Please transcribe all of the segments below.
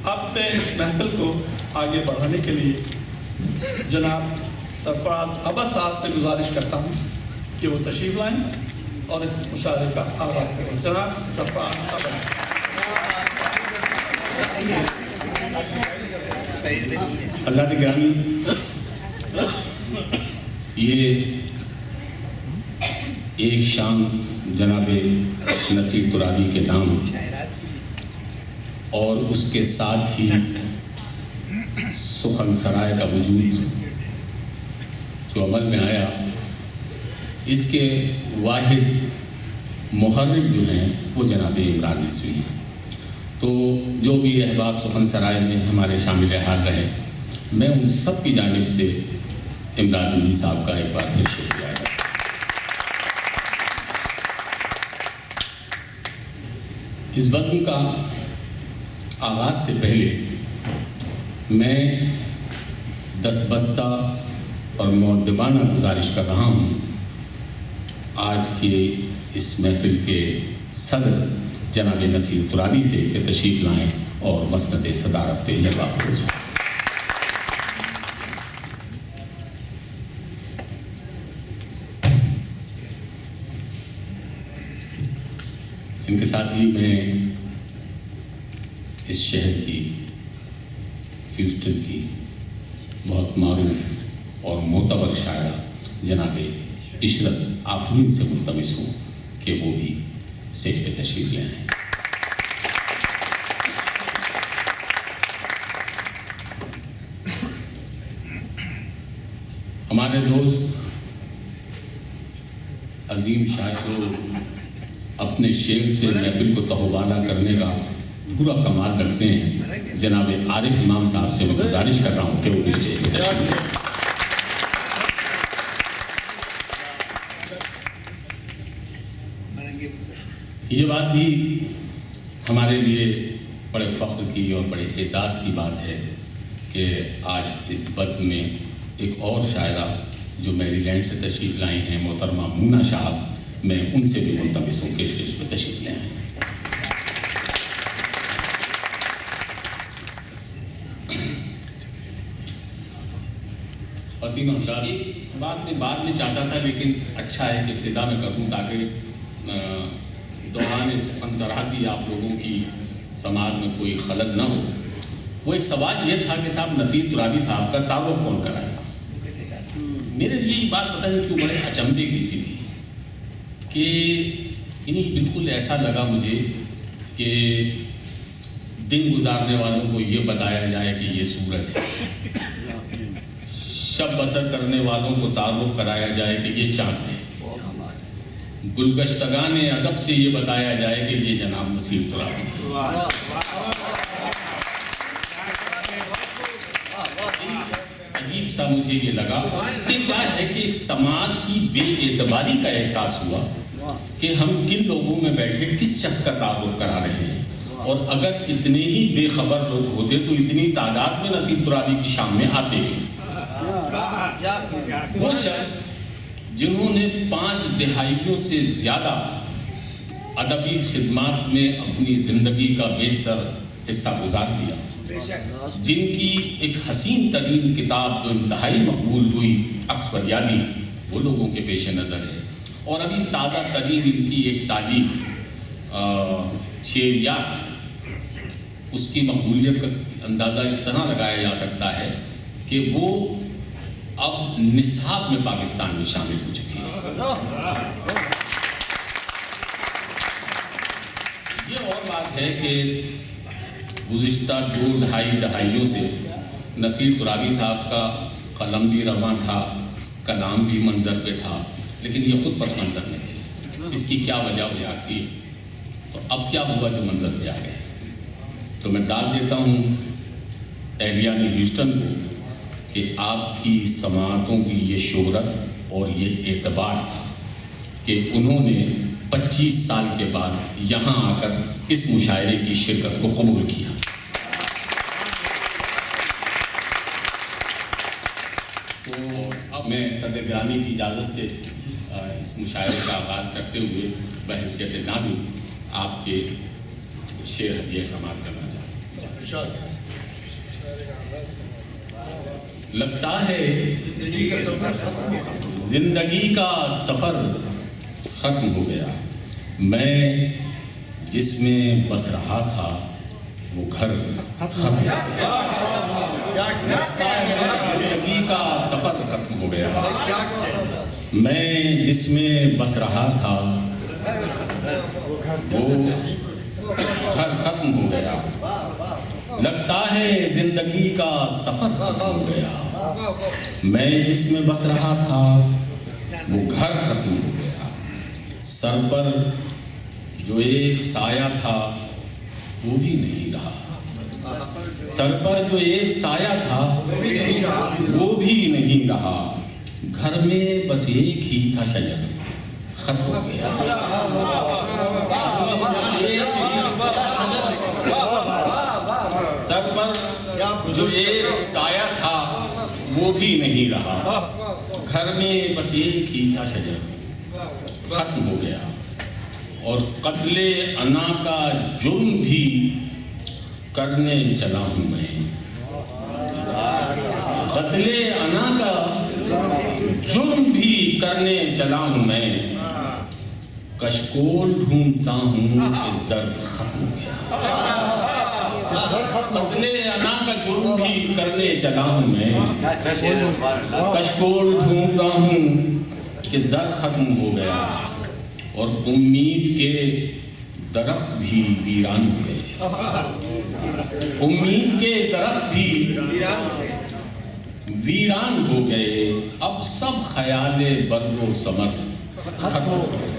अब मैं इस महफिल को आगे बढ़ाने के लिए जनाब सरफराज अब्बास साहब से गुजारिश करता हूँ कि वो तशरीफ़ लाएं और इस मुशायरे का आगाज़ करें। जनाब सरफराज अब्बास। हज़रात गिरामी, ये एक शाम जनाब नसीर तुराबी के नाम और उसके साथ ही सुखन सराय का वजूद जो अमल में आया, इसके वाहिद मुहर्रिक जो हैं वो जनाब इमरान रिजवी हैं। तो जो भी अहबाब सुखन सराय में हमारे शामिल हाल रहे, मैं उन सब की जानिब से इमरान रिजवी साहब का एक बार फिर शुक्रिया है। इस बज़्म का आगाज़ से पहले मैं दस्तबस्ता और मुअद्दबाना गुजारिश कर रहा हूँ आज के इस महफिल के सदर जनाब नसीर तुराबी से कि तशरीफ़ लाएँ और मसनद सदारत पे जलवा फरोज़ हों। इनके साथ ही मैं इस शहर की, ह्यूस्टन की बहुत मारूफ और मोतबर शायरा जनाब इशरत आफरीन से मुल्तमिस हूँ कि वो भी स्टेज पे तशरीफ़ ले आएँ। हमारे दोस्त अजीम शायर जो अपने शेर से महफिल को तहोबाला करने का पूरा कमाल रखते हैं, जनाब आरिफ इमाम साहब से मैं गुजारिश कर रहा हूँ कि वो स्टेज पर तशरीफ़ लें। ये बात भी हमारे लिए बड़े फ़ख्र की और बड़े एज़ाज़ की बात है कि आज इस बज़्म में एक और शायरा जो मैरीलैंड से तशरीफ़ लाई हैं, मोहतरमा मूना साहब, मैं उनसे भी मुल्तमिस हूँ कि स्टेज पर तशरीफ़ ले आएँ। ख़वातीन और हज़रात, बाद में चाहता था, लेकिन अच्छा है कि इब्तिदा में करूँ ताकि दौरान सुखन दराज़ी आप लोगों की समाज में कोई खलल न हो। वो एक सवाल ये था कि साहब नसीर तुराबी साहब का तारुफ़ कौन कराएगा। मेरे लिए ये बात पता नहीं क्यों बड़े अचंभे की सी थी कि इन्हीं बिल्कुल ऐसा लगा मुझे कि दिन गुजारने वालों को ये बताया जाए कि ये सूरज है, शब बसर करने वालों को तारुफ कराया जाए कि ये चाँद है, गुलगश्तगान अदब से ये बताया जाए कि ये जनाब नसीर तुराबी। अजीब सा मुझे ये लगा। इससे क्या है कि एक समाज की बेएतबारी का एहसास हुआ कि हम किन लोगों में बैठे किस शख्स का तारुफ करा रहे हैं, और अगर इतने ही बेखबर लोग होते तो इतनी तादाद में नसीर तुराबी की शाम में आते हैं। वो शख्स जिन्होंने 5 दहाइयों से ज़्यादा अदबी खिदमात में अपनी ज़िंदगी का बेशतर हिस्सा गुजार दिया, जिनकी एक हसीन तरीन किताब जो इंतहाई मकबूल हुई अक्सफर यादी, वो लोगों के पेश नज़र है। और अभी ताज़ा तरीन इनकी एक तारीफ शेरियात, उसकी मकबूलियत का अंदाज़ा इस तरह लगाया जा सकता है कि वो अब निसाब में पाकिस्तान में शामिल हो चुकी है। ये और बात है कि गुज़िश्ता 2-2.5 दहाइयों से नसीर तुराबी साहब का कलम भी रवां था, कलाम भी मंजर पे था, लेकिन ये खुद पस मंजर में थे। इसकी क्या वजह हो सकती है? तो अब क्या हुआ जो मंजर पे आ गए? तो मैं दाद देता हूँ एहलियान ह्यूस्टन को कि आपकी समातों की ये शोहरत और ये एतबार था कि उन्होंने 25 साल के बाद यहाँ आकर इस मुशायरे की शिरकत को कबूल किया। तो अब मैं सदर गिरामी की इजाज़त से इस मुशायरे का आगाज़ करते हुए बहैसियत नाज़िम आपके शेर हदिया समात करना चाहूँ। लगता है जिंदगी का सफर खत्म हो गया। मैं जिसमें बस रहा था वो घर खत्म हो गया। लगता है जिंदगी का सफर खत्म हो गया। मैं जिसमें बस रहा था वो घर खत्म हो गया। लगता है जिंदगी का सफर खत्म हो गया। मैं जिसमें बस रहा था वो घर खत्म हो गया। सर पर जो एक साया था वो भी नहीं रहा। सर पर जो एक साया था वो भी नहीं रहा। घर में बस एक ही था शजर, खत्म हो गया। सर पर जो एक साया था वो भी नहीं रहा। घर में बस एक ही था शजर, खत्म हो गया। और कत्ले अना का जुर्म भी करने चला हूं मैं। कत्ले अना का जुर्म भी करने चला हूं मैं। कशकोल ढूंढता हूं कि जर खत्म हो गया। कत्ले अना का जुर्म भी करने चला हूं मैं। कशकोल ढूंढता हूं कि जर खत्म हो गया। और उम्मीद के दरख्त भी वीरान हो गए। उम्मीद के दरख्त भी वीरान हो गए। अब सब ख्याले बर्गो समर खत्म हो गए।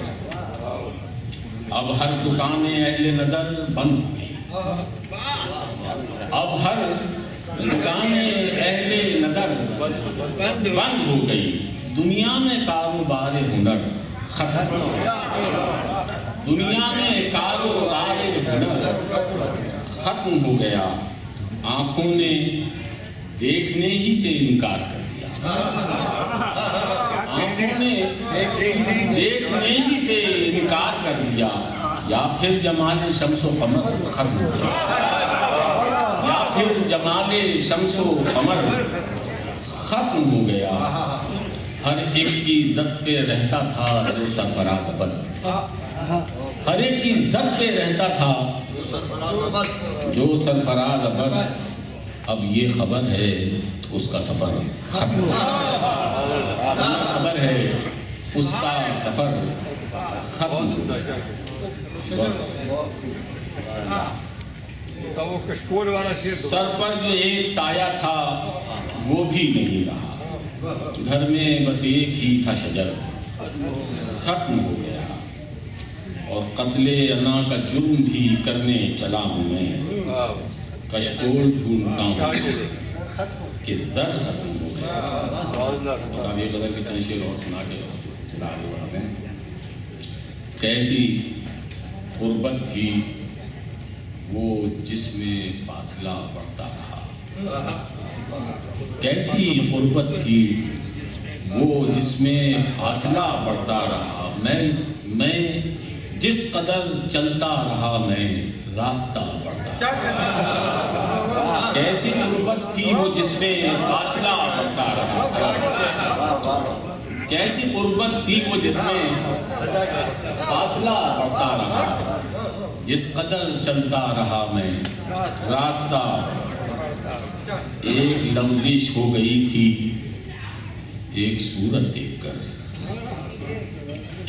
अब हर दुकानें अहले नजर बंद हो गई। अब हर दुकानें अहले नजर बंद हो गई। दुनिया में कारोबार हुनर खत्म हो गया। दुनिया में कारोबार हुनर खत्म हो गया। आंखों ने देखने ही से इनकार कर दिया। आंखों ने देखने ही से इनकार कर दिया। या फिर जमाले शम्सो कमर खत्म हो गया। या फिर जमाले शम्सो कमर खत्म हो गया। हर एक की इज्जत पे रहता था जो सरफराज अबद। हर एक की इज्जत पे रहता था जो सरफराज अबद। अब ये खबर है उसका सफर खत्म हो गया। खबर है उसका सफर खत्म हो गया। सर पर जो एक साया था वो भी नहीं रहा। घर में बस एक ही था शजर, खत्म हो गया। और कत्ले अना का जुर्म भी करने चला हूं मैं। कशकोल ढूंढता हूं कि जर खत्म हो गया। बस आगे बदल के चंद शेर और सुना के बस आगे बढ़ाते हैं। कैसी गुर्बत थी वो जिसमें फासला बढ़ता रहा। कैसी गुर्बत थी वो जिसमें फासला बढ़ता रहा। मैं जिस कदर चलता रहा मैं रास्ता बढ़ता रहा। कैसी गुर्बत थी वो जिसमें फासला बढ़ता रहा। कैसी गुर्बत थी वो जिसमें फासला बढ़ता रहा। जिस कदर चलता रहा मैं रास्ता। एक लफ्जिश हो गई थी एक सूरत देखकर।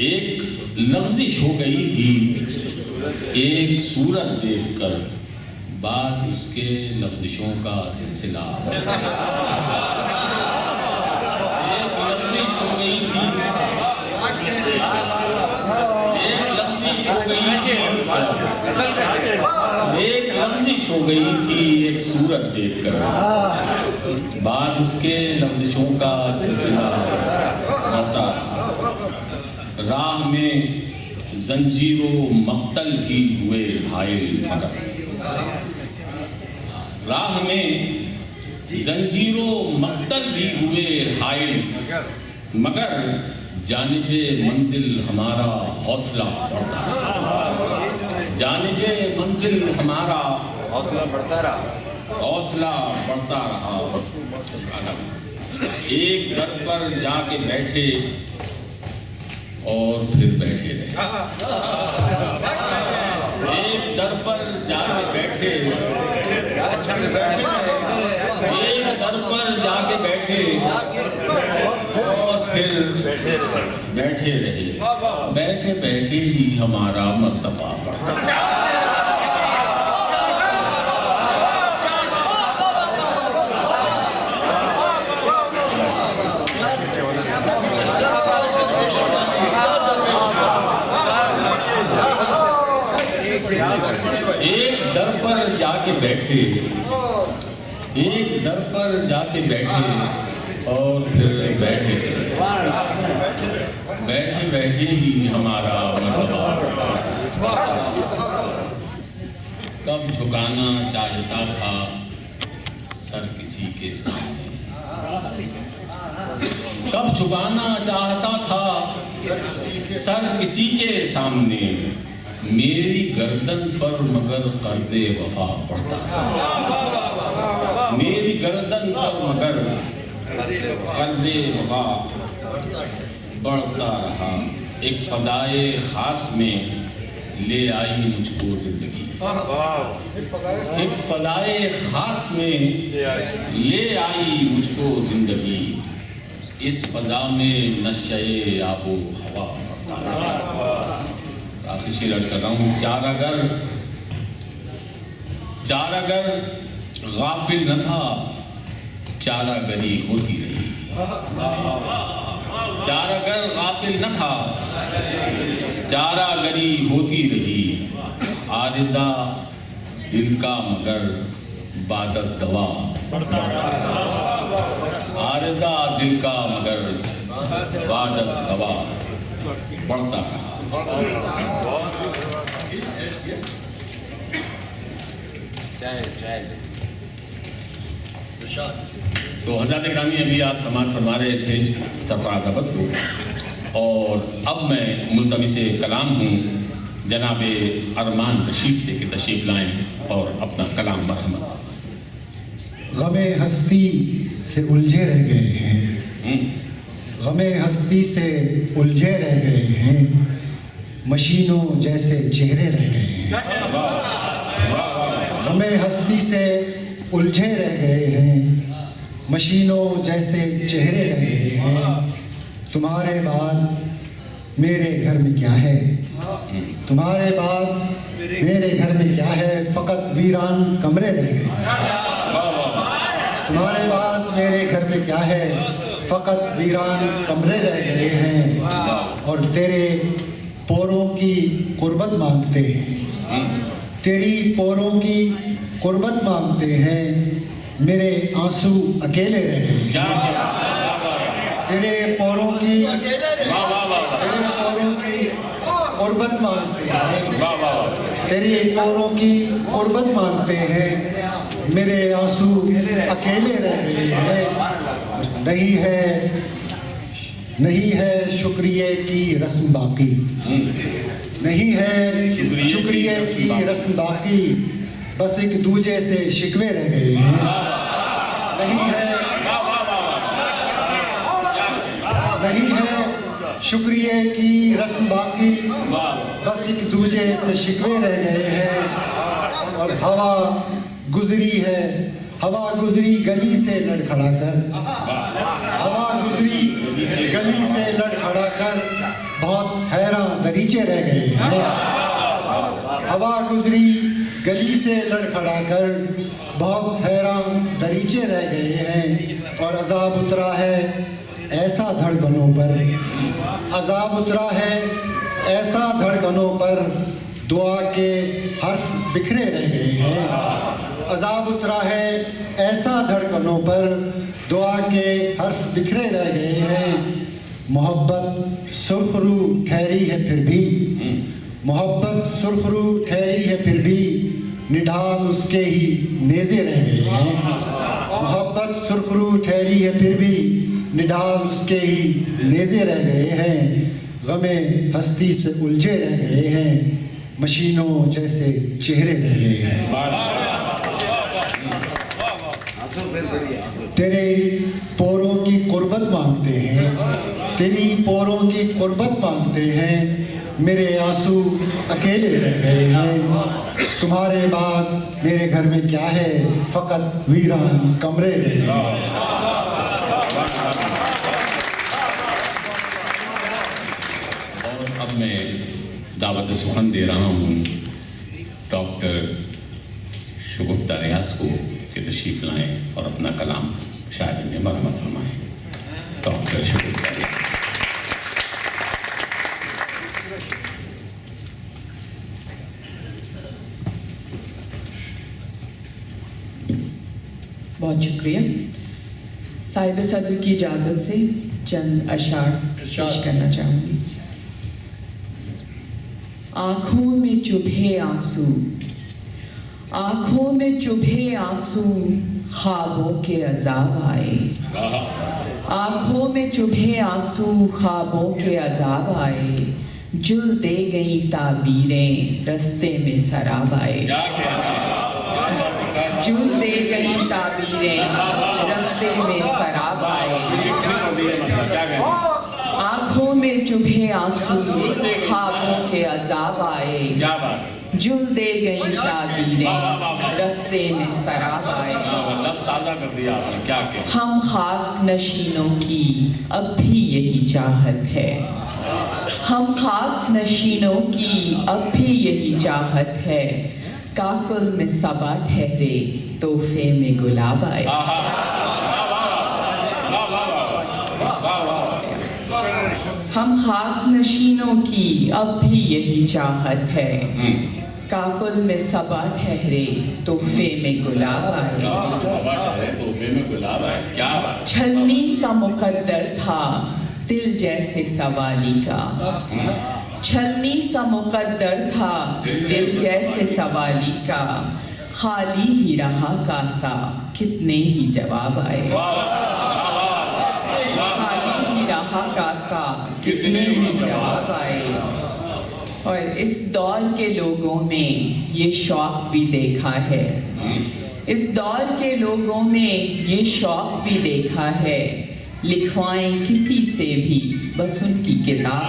एक लफ्जिश हो गई थी एक सूरत देखकर। बाद उसके लफ्जिशों का सिलसिला। एक लफ्जिश हो गई थी एक लफ्जिश हो गई थी एक लफ्जिश हो गई थी एक सूरत देखकर। बाद उसके लफ्जिशों का सिलसिला बढ़ता रहा। राह में जंजीरों मक्तल भी हुए हायल मगर। राह में जंजीरों मक्तल भी हुए हायल मगर। जानिबे मंजिल हमारा हौसला बढ़ता रहा। जानिबे मंजिल हमारा हौसला बढ़ता रहा। हौसला बढ़ता रहा। एक दर पर जाके बैठे और फिर बैठे रहे। एक दर पर जाके बैठे, एक दर पर जाके बैठे और फिर बैठे रहे। बैठे बैठे ही हमारा मर्तबा बढ़ता। एक दर पर जाके बैठे, एक दर पर जाके बैठे और फिर बैठे बैठे बैठे ही हमारा मर्तबा। कब झुकाना चाहता था सर किसी के सामने, कब झुकाना चाहता था सर किसी के सामने, मेरी गर्दन पर मगर कर्जे वफा बढ़ता था। मेरी गर्दन पर मगर कर्जे वफा बढ़ता रहा। एक फजाए खास में ले आई मुझको जिंदगी, एक फजाए खास में ले आई मुझको जिंदगी। इस फजा में नशे आबो हवा बढ़ता रहा। आखिरी शेर अर्ज कर रहा हूँ। चार अगर गाफिल न था चारागरी होती रही। चार अगर गाफिल न था चारागरी होती रही। आरिज़ा दिल का मगर बादस दवा बढ़ता रहा। आरिज़ा दिल का मगर बादस दवा बढ़ता रहा। तो हज़रत ग्रामी अभी आप समाअत फरमा रहे थे सरफराज अहमद को, और अब मैं मुल्तमिस कलाम हूँ जनाब अरमान रशीद से कि तशरीफ़ लाएँ और अपना कलाम मरहमत। गमे हस्ती से उलझे रह गए हैं, गमे हस्ती से उलझे रह गए हैं, मशीनों जैसे चेहरे रह गए हैं। गमे हस्ती से उलझे रह गए हैं, मशीनों जैसे चेहरे रह गए हैं। तुम्हारे बाद मेरे घर में क्या है, तुम्हारे बाद मेरे घर में क्या है, फ़कत वीरान कमरे रह गए हैं। तुम्हारे बाद मेरे घर में क्या है, फ़कत वीरान कमरे रह गए हैं। और तेरे पोरों की कुर्बत मांगते हैं, तेरी पोरों की कुर्बत मांगते हैं, मेरे आंसू अकेले रह गए। तेरे पोरों की कुर्बत मांगते हैं, तेरी पोरों की कुर्बत मांगते हैं, मेरे आंसू अकेले रह गए हैं। नहीं है शुक्रिया की रस्म बाकी, नहीं है शुक्रिया की रस्म बाकी, बस एक दूजे से शिकवे रह गए हैं। नहीं है शुक्रिया की रस्म बाकी, बस एक दूजे से शिकवे रह गए हैं। और हवा गुजरी है, हवा गुजरी गली से लड़खड़ा कर, हवा गुजरी गली से लड़खड़ा कर, बहुत हैरान दरीचे रह गए हैं। हवा गुजरी गली से लड़खड़ा कर, बहुत हैरान दरीचे रह गए हैं। और अजाब उतरा है ऐसा धड़कनों पर, अजाब उतरा है ऐसा धड़कनों पर, दुआ के हर्फ बिखरे रह गए हैं। अजाब उतरा है ऐसा धड़कनों पर, दुआ के हर्फ बिखरे रह गए हैं। मोहब्बत सुर्खरू ठहरी है फिर भी, मोहब्बत सुर्खरू ठहरी है फिर भी, निढाल उसके ही नेज़े रह गए हैं। मोहब्बत सुर्खरू ठहरी है फिर भी, निढाल उसके ही नेज़े रह गए हैं। गमे हस्ती से उलझे रह गए हैं, मशीनों जैसे चेहरे रह गए हैं। तेरे पोरों की कुर्बत मांगते हैं, तेरी पोरों की कुर्बत मांगते हैं। मेरे आंसू अकेले रह गए हैं। तुम्हारे बाद मेरे घर में क्या है, फकत वीरान कमरे रह गए हैं। और अब मैं दावत सुखन दे रहा हूँ डॉक्टर शगुफ्ता रियाज को कि तशरीफ लाएं और अपना कलाम शायरी में मरम्मत फरमाएं। डॉक्टर शगुफ्ता रियाज। बहुत शुक्रिया। साहिब सदर की इजाज़त से चंद अशार पेश करना चाहूँगी। आँखों में चुभे आंसू, आँखों में चुभे आंसू, ख्वाबों के अजाब आए। आँखों में चुभे आंसू, ख्वाबों के अजाब आए। जुल दे गई ताबीरें, रस्ते में सराब आए। जुल दे गई ताबीरें, रस्ते में सराब आए। आँखों में चुभे आंसू, ख्वाबों के अजाब आए। जुल दे गई ताबीरें, रस्ते में सराब आए। हम खाक नशीनों की अब भी यही चाहत है। हम खाक नशीनों की अब भी यही चाहत है। काकुल में सबा ठहरे, तोहफे में गुलाब आए। हम खाक नशीनों की अब भी यही चाहत है। काकुल में सबा ठहरे, तोहफे में गुलाब आए। छलनी सा मुकद्दर था दिल जैसे सवाली का। छलनी सा मुकद्दर था दिल जैसे सवाली का। खाली ही रहा कासा, कितने ही जवाब आए। खाली ही रहा कासा, कितने ही जवाब आए। और इस दौर के लोगों में ये शौक भी देखा है। इस दौर के लोगों में ये शौक भी देखा है। लिखवाएं किसी से भी बस उनकी किताब।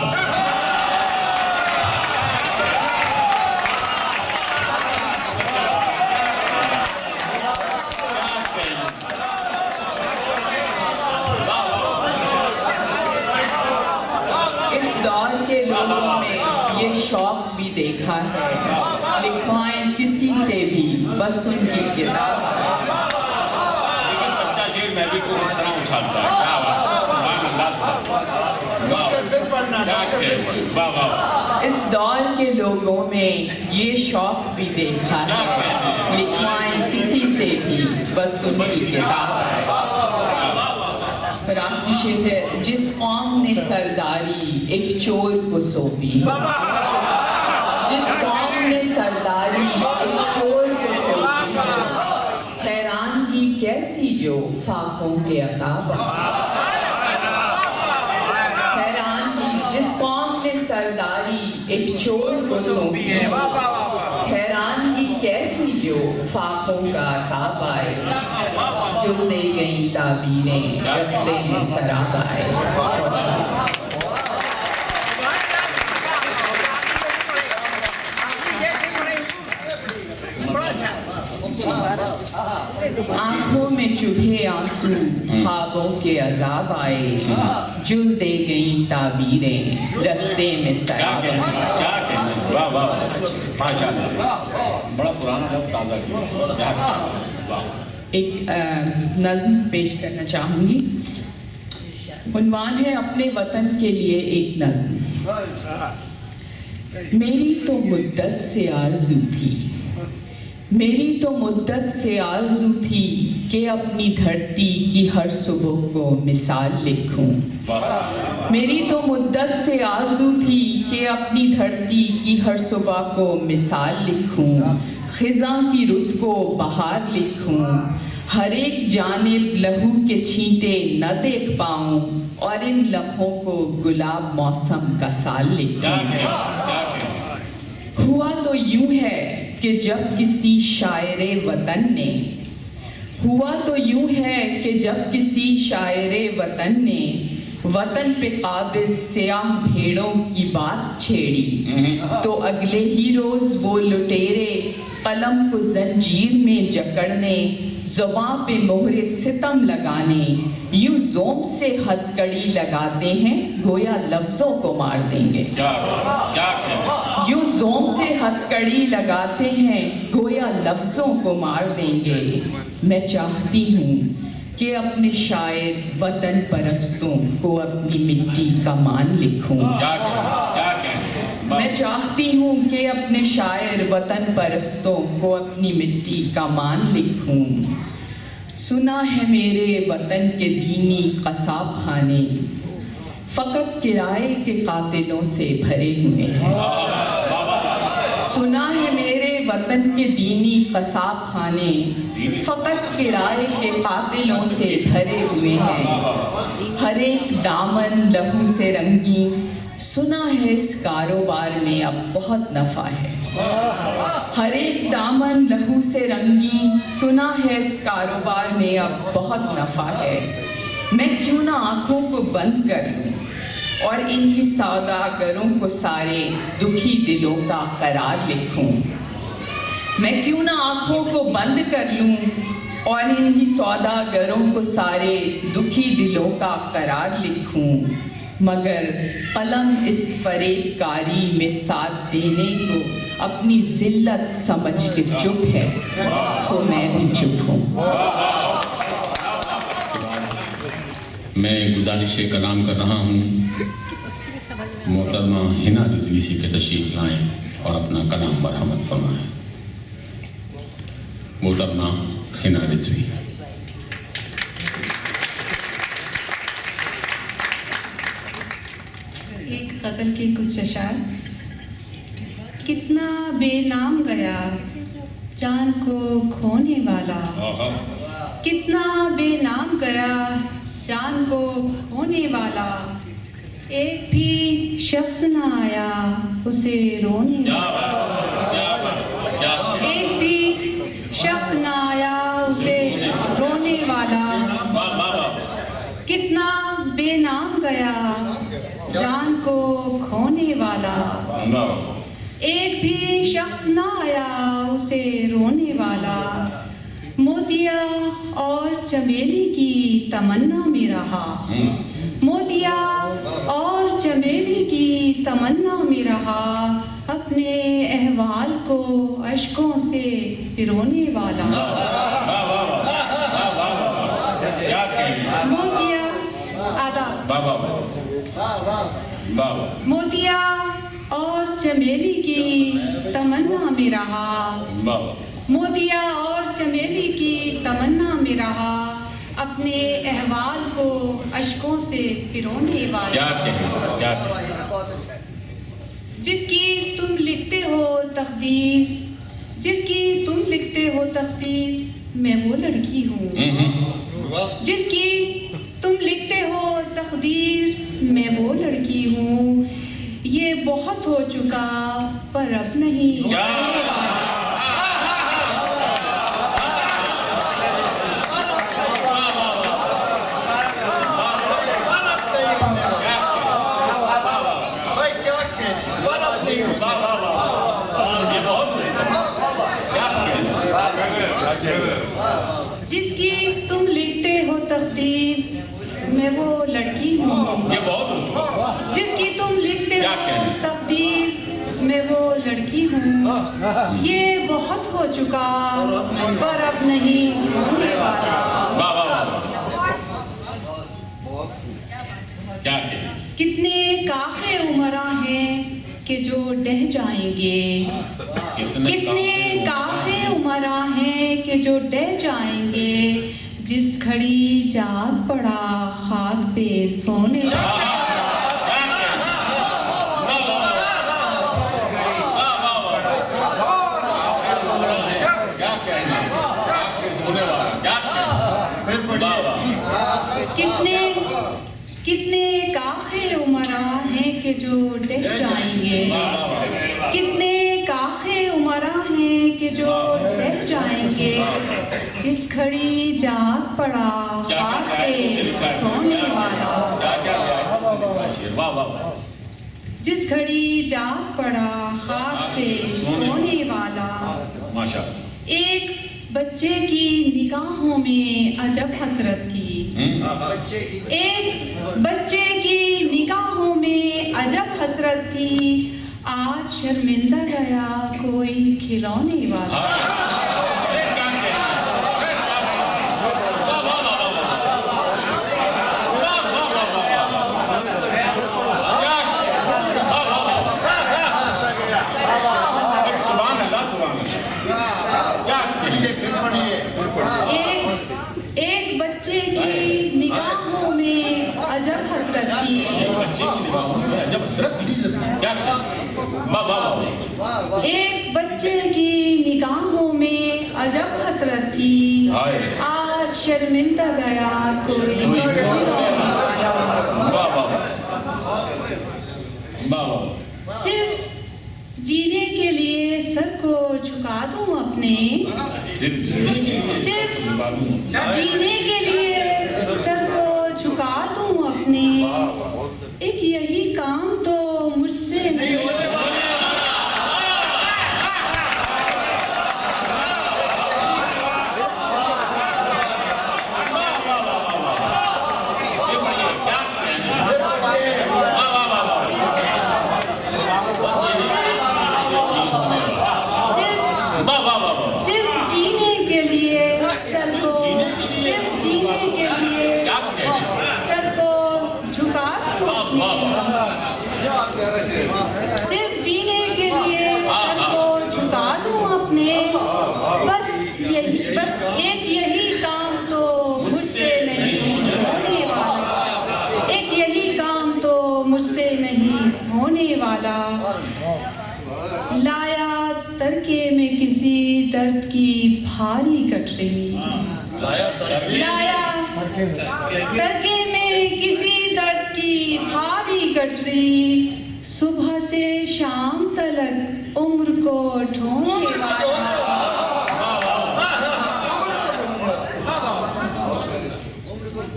इस दौर के लोगों में ये शौक भी देखा है। लिखवाएं किसी से भी बस उनकी किताब। सच्चा शेर महफिल को इस तरह उछालता है। क्या बात है। इस दौर के लोगों में ये शौक भी देखा है। लिखवाएं किसी से भी बस उनकी किताब। पर आपकी शेर है, जिस कौम ने सरदारी एक चोर को सौंपी। जिस कौम ने सरदारी एक चोर को सौंपी। हैरानगी कैसी जो फाकों के अताब। हैरानगी जिस कौम ने सरदारी एक चोर को सौंपी। हैरानगी कैसी जो फाकों का अताब आए। जुल दे गई ताबीरें, रस्ते में सराब आए। आँखों में चुभे आंसू, ख्वाबों के अजाब आए। जुल दे गई ताबीरें, रस्ते में सराब आए। वाह वाह माशाल्लाह, बड़ा पुराना लफ्ज़ ताज़ा किया। एक नज़्म पेश करना चाहूँगी। उन्वान है अपने वतन के लिए एक नज़्म। मेरी तो मुद्दत से आरज़ू थी, मेरी तो मुद्दत से आरज़ू थी कि अपनी धरती की हर सुबह को मिसाल लिखूं। मेरी तो मुद्दत से आरज़ू थी कि अपनी धरती की हर सुबह को मिसाल लिखूं। ख़िज़ां की रुत को बहार लिखूं। हर एक जानिब लहू के छींटे न देख पाऊं और इन लम्हों को गुलाब मौसम का साल लिखूं। हुआ तो यूं है कि जब किसी शायरे वतन ने, हुआ तो यूं है कि जब किसी शायरे वतन ने वतन पे काबिज स्याह भेड़ों की बात छेड़ी, तो अगले ही रोज वो लुटेरे कलम को जंजीर में जकड़ने, ज़ुबां पे मोहरे सितम लगाने, यूं ज़ोम से हथकड़ी लगाते हैं, गोया लफ्ज़ों को मार देंगे। यूं ज़ोम से हथकड़ी लगाते हैं, गोया लफ्ज़ों को मार देंगे। मैं चाहती हूँ कि अपने शायर वतन परस्तों को अपनी मिट्टी का मान लिखूं। मैं चाहती हूँ कि अपने शायर वतन परस्तों को अपनी मिट्टी का मान लिखूं। सुना है मेरे वतन के दीनी कसाब खाने फ़कत किराए के कातिलों से भरे हुए हैं। सुना है मेरे वतन के दीनी कसाब खाने फ़कत किराए के कातिलों से भरे हुए हैं। हर एक दामन लहू से रंगी, सुना है इस कारोबार में अब बहुत नफ़ा है। हर एक दामन लहू से रंगी, सुना है इस कारोबार में अब बहुत नफ़ा है। मैं क्यों ना आँखों को बंद कर लूँ और इन्हीं सौदागरों को सारे दुखी दिलों का करार लिखूं। मैं क्यों ना आँखों को बंद कर लूं और इन्हीं सौदागरों को सारे दुखी दिलों का करार लिखूं, मगर कलम इस फरेबकारी में साथ देने को अपनी जिल्लत समझ के चुप है, सो मैं भी चुप हूँ। मैं गुजारिश कलाम कर रहा हूँ, मोहतरमा हिना रिजवी सी के तशरीफ लाएं और अपना कलाम मरहमत फरमाएं। मोहतरमा हिना रिजवी। एक गज़ल के कुछ अशार। कितना बेनाम गया जान को खोने वाला, कितना बेनाम गया जान को खोने वाला, एक भी शख्स न आया उसे रोने वाला। एक भी शख्स न आया उसे रोने वाला, कितना बेनाम गया जान को खोने वाला। एक भी शख्स न आया उसे रोने वाला, मोतिया और चमेली की तमन्ना में रहा, मोतिया और चमेली की तमन्ना में रहा, अपने अहवाल को अश्कों से पिरोने वाला। मोतिया मोतिया और चमेली की तमन्ना में रहा, मोतिया और चमेली की तमन्ना में रहा, अपने अहवाल को अश्कों से पिरोने वाला। जिसकी तुम लिखते हो तकदीर, जिसकी तुम लिखते हो तकदीर, मैं वो लड़की हूँ। जिसकी तुम लिखते हो तकदीर, मैं वो लड़की हूँ। ये बहुत हो चुका पर अब नहीं। जिसकी तुम लिखते हो तकदीर, मैं वो लड़की हूँ। जिसकी तुम लिखते हो तकदीर, मैं वो लड़की हूँ। ये बहुत हो चुका पर अब नहीं होने वाला। कितने काफ़े उमरा हैं कि जो डह जाएंगे, कितने काफ़े उमरा हैं कि जो डह जाएंगे, जिस घड़ी जाग पड़ा खाक पे सोने। कितने कितने काफ़े काखे उमरा हैं कि जो डह जाएंगे, कितने काखे उमरा हैं कि जो डह जाएंगे। जिस घड़ी जाग पड़ा खाक पे सोने वाला, जिस घड़ी जाग पड़ा खाक पे सोने वाला। एक बच्चे की निगाहों में अजब हसरत थी, एक बच्चे की निगाहों में अजब हसरत थी। आज शर्मिंदा गया कोई खिलौने वाला। एक बच्चे की निगाहों में अजब हसरत थी, एक बच्चे की निगाहों में अजब हसरत थी। आज शर्मिंदा गया कोई। सिर्फ जीने के लिए सर को झुका दूं अपने, सिर्फ जीने के लिए सर को झुका दूं अपने। एक यही काम तो मुझसे नहीं सिर्फ जीने के लिए सर को झुका दूं अपने। बस एक यही काम तो मुझसे नहीं होने वाला, एक यही काम तो मुझसे नहीं होने वाला। लाया तरके में किसी दर्द की भारी गठरी, लाया तरके में किसी दर्द की भारी गठरी। सुबह से शाम तलक उम्र को ढूंढने वाला,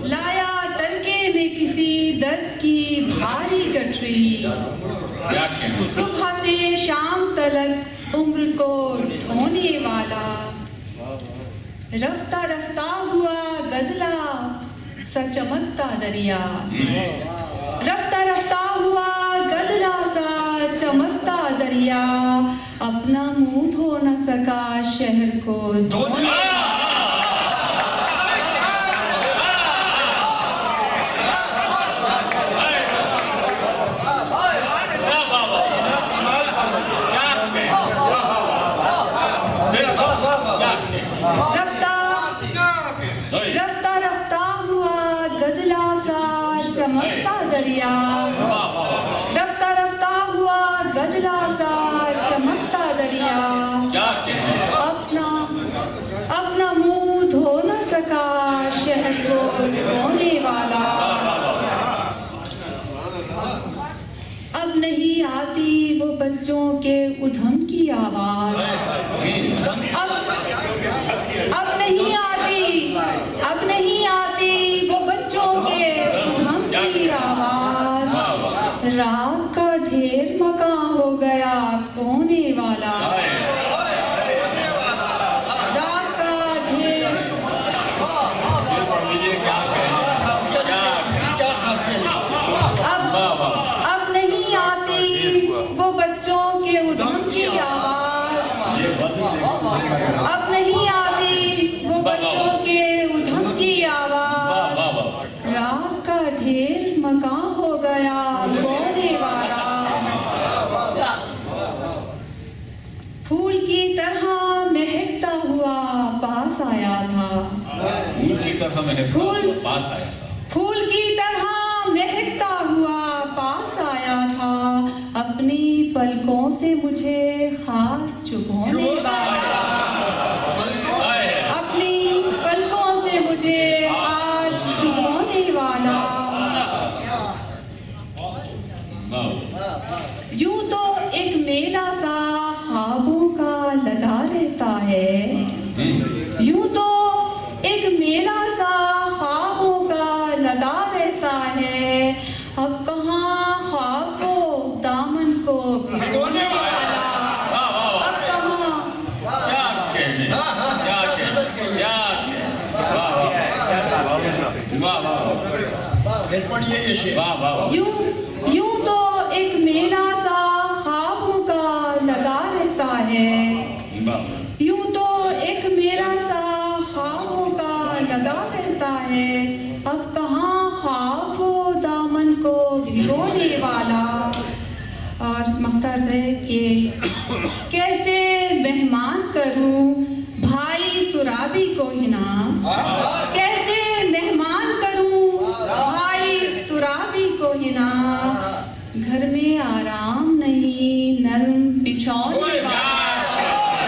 लाया तरके में किसी दर्द की भारी गठरी। सुबह से शाम तलक उम्र को ढूंढने वाला। रफ्ता रफ्ता हुआ गदला सा चमकता दरिया, रफ्ता रफ्ता हुआ गदला सा चमकता दरिया। अपना मुंह धो न सका शहर को धोने। रफ्ता रफ्ता हुआ गदला सा चमकता दरिया, रफ्ता रफ्ता हुआ गदला सा चमकता दरिया। अपना मुंह धो न सका शहर को धोने वाला। अब नहीं आती वो बच्चों के उधम की आवाज, अब नहीं आती वो बच्चों के उधम की आवाज। रात का ढेर मकान हो गया कोने वाला, रात का ढेर। अब नहीं आती वो बच्चों के उधम की आवाज, अब नहीं आती वो बच्चों के उधम की आवाज। रात का ढेर मकान हो गया कोने वाला। फूल की तरह महकता हुआ पास आया था, फूल की तरह महकता पास आया था, फूल की तरह महकता हुआ पास आया था। अपनी पलकों से मुझे खार चुभोने वाला, अपनी पलकों से मुझे खार चुभोने वाला। मेला सा ख्वाबों का लगा रहता है, अब कहाँ ख्वाब को दामन को भिगोने वाला, अब कहाँ। क्या कहने, क्या कहने, क्या कहने। वाह वाह वाह वाह। यूं तो एक मेला सा ख्वाबों का लगा रहता है, यूं तो एक मेला सा ख्वाबों का लगा रहता है, अब कहाँ ख्वाब वो दामन को भिगोने वाला। और मख्तार है कि कैसे मेहमान करूं भाई तुराबी को हिना, कैसे मेहमान करूं भाई तुराबी को हिना, घर में आराम नहीं नरम बिछौने वाला,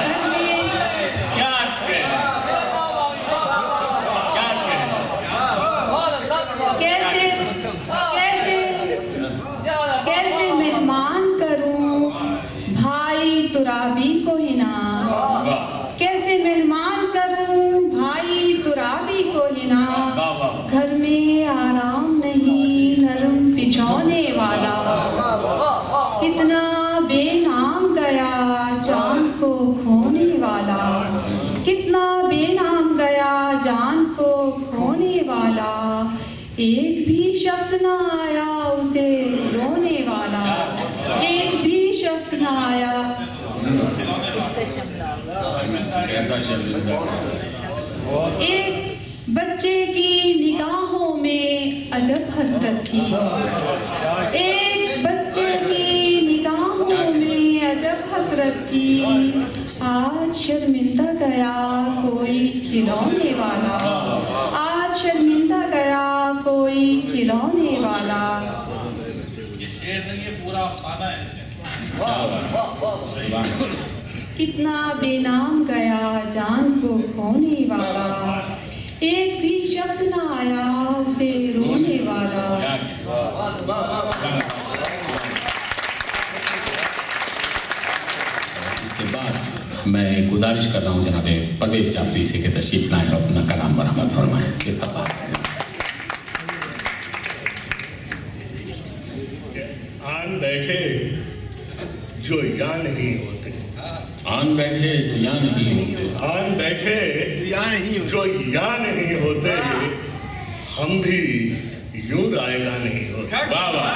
घर में क्या कहने, क्या कहने। कैसे कैसे कैसे मेहमान करूं भाई तुराबी को हिना, कैसे मेहमान करूं भाई तुराबी को हिना, घर में आराम नहीं नरम बिछौने वाला। कितना बेनाम गया जान को खोने वाला, कितना बेनाम गया जान को खोने वाला, एक भी शख्स ना आया उसे रोने वाला, एक भी शख्स ना आया। कैसा शर्मिंदा। एक बच्चे की निगाहों में अजब हसरत थी, एक बच्चे की निगाहों में अजब हसरत थी, आज शर्मिंदा गया कोई खिलौने वाला, आज शर्मिंदा गया कोई खिलौने वाला। ये शेर नहीं, ये पूरा अफसाना है इसमें। कितना बेनाम गया जान को खोने वाला, एक भी शख्स ना आया उसे रोने वाला। इसके बाद मैं गुजारिश कर रहा हूँ जनाब परवेज जाफरी से कि तशरीफ लाएं और अपना कलाम बरामद फरमाएं। इस्तफा आन बैठे जो या नहीं होते, आन बैठे जो या नहीं होते, आन बैठे जो या नहीं होते, हम भी यूं रायगा नहीं होते। वाह वाह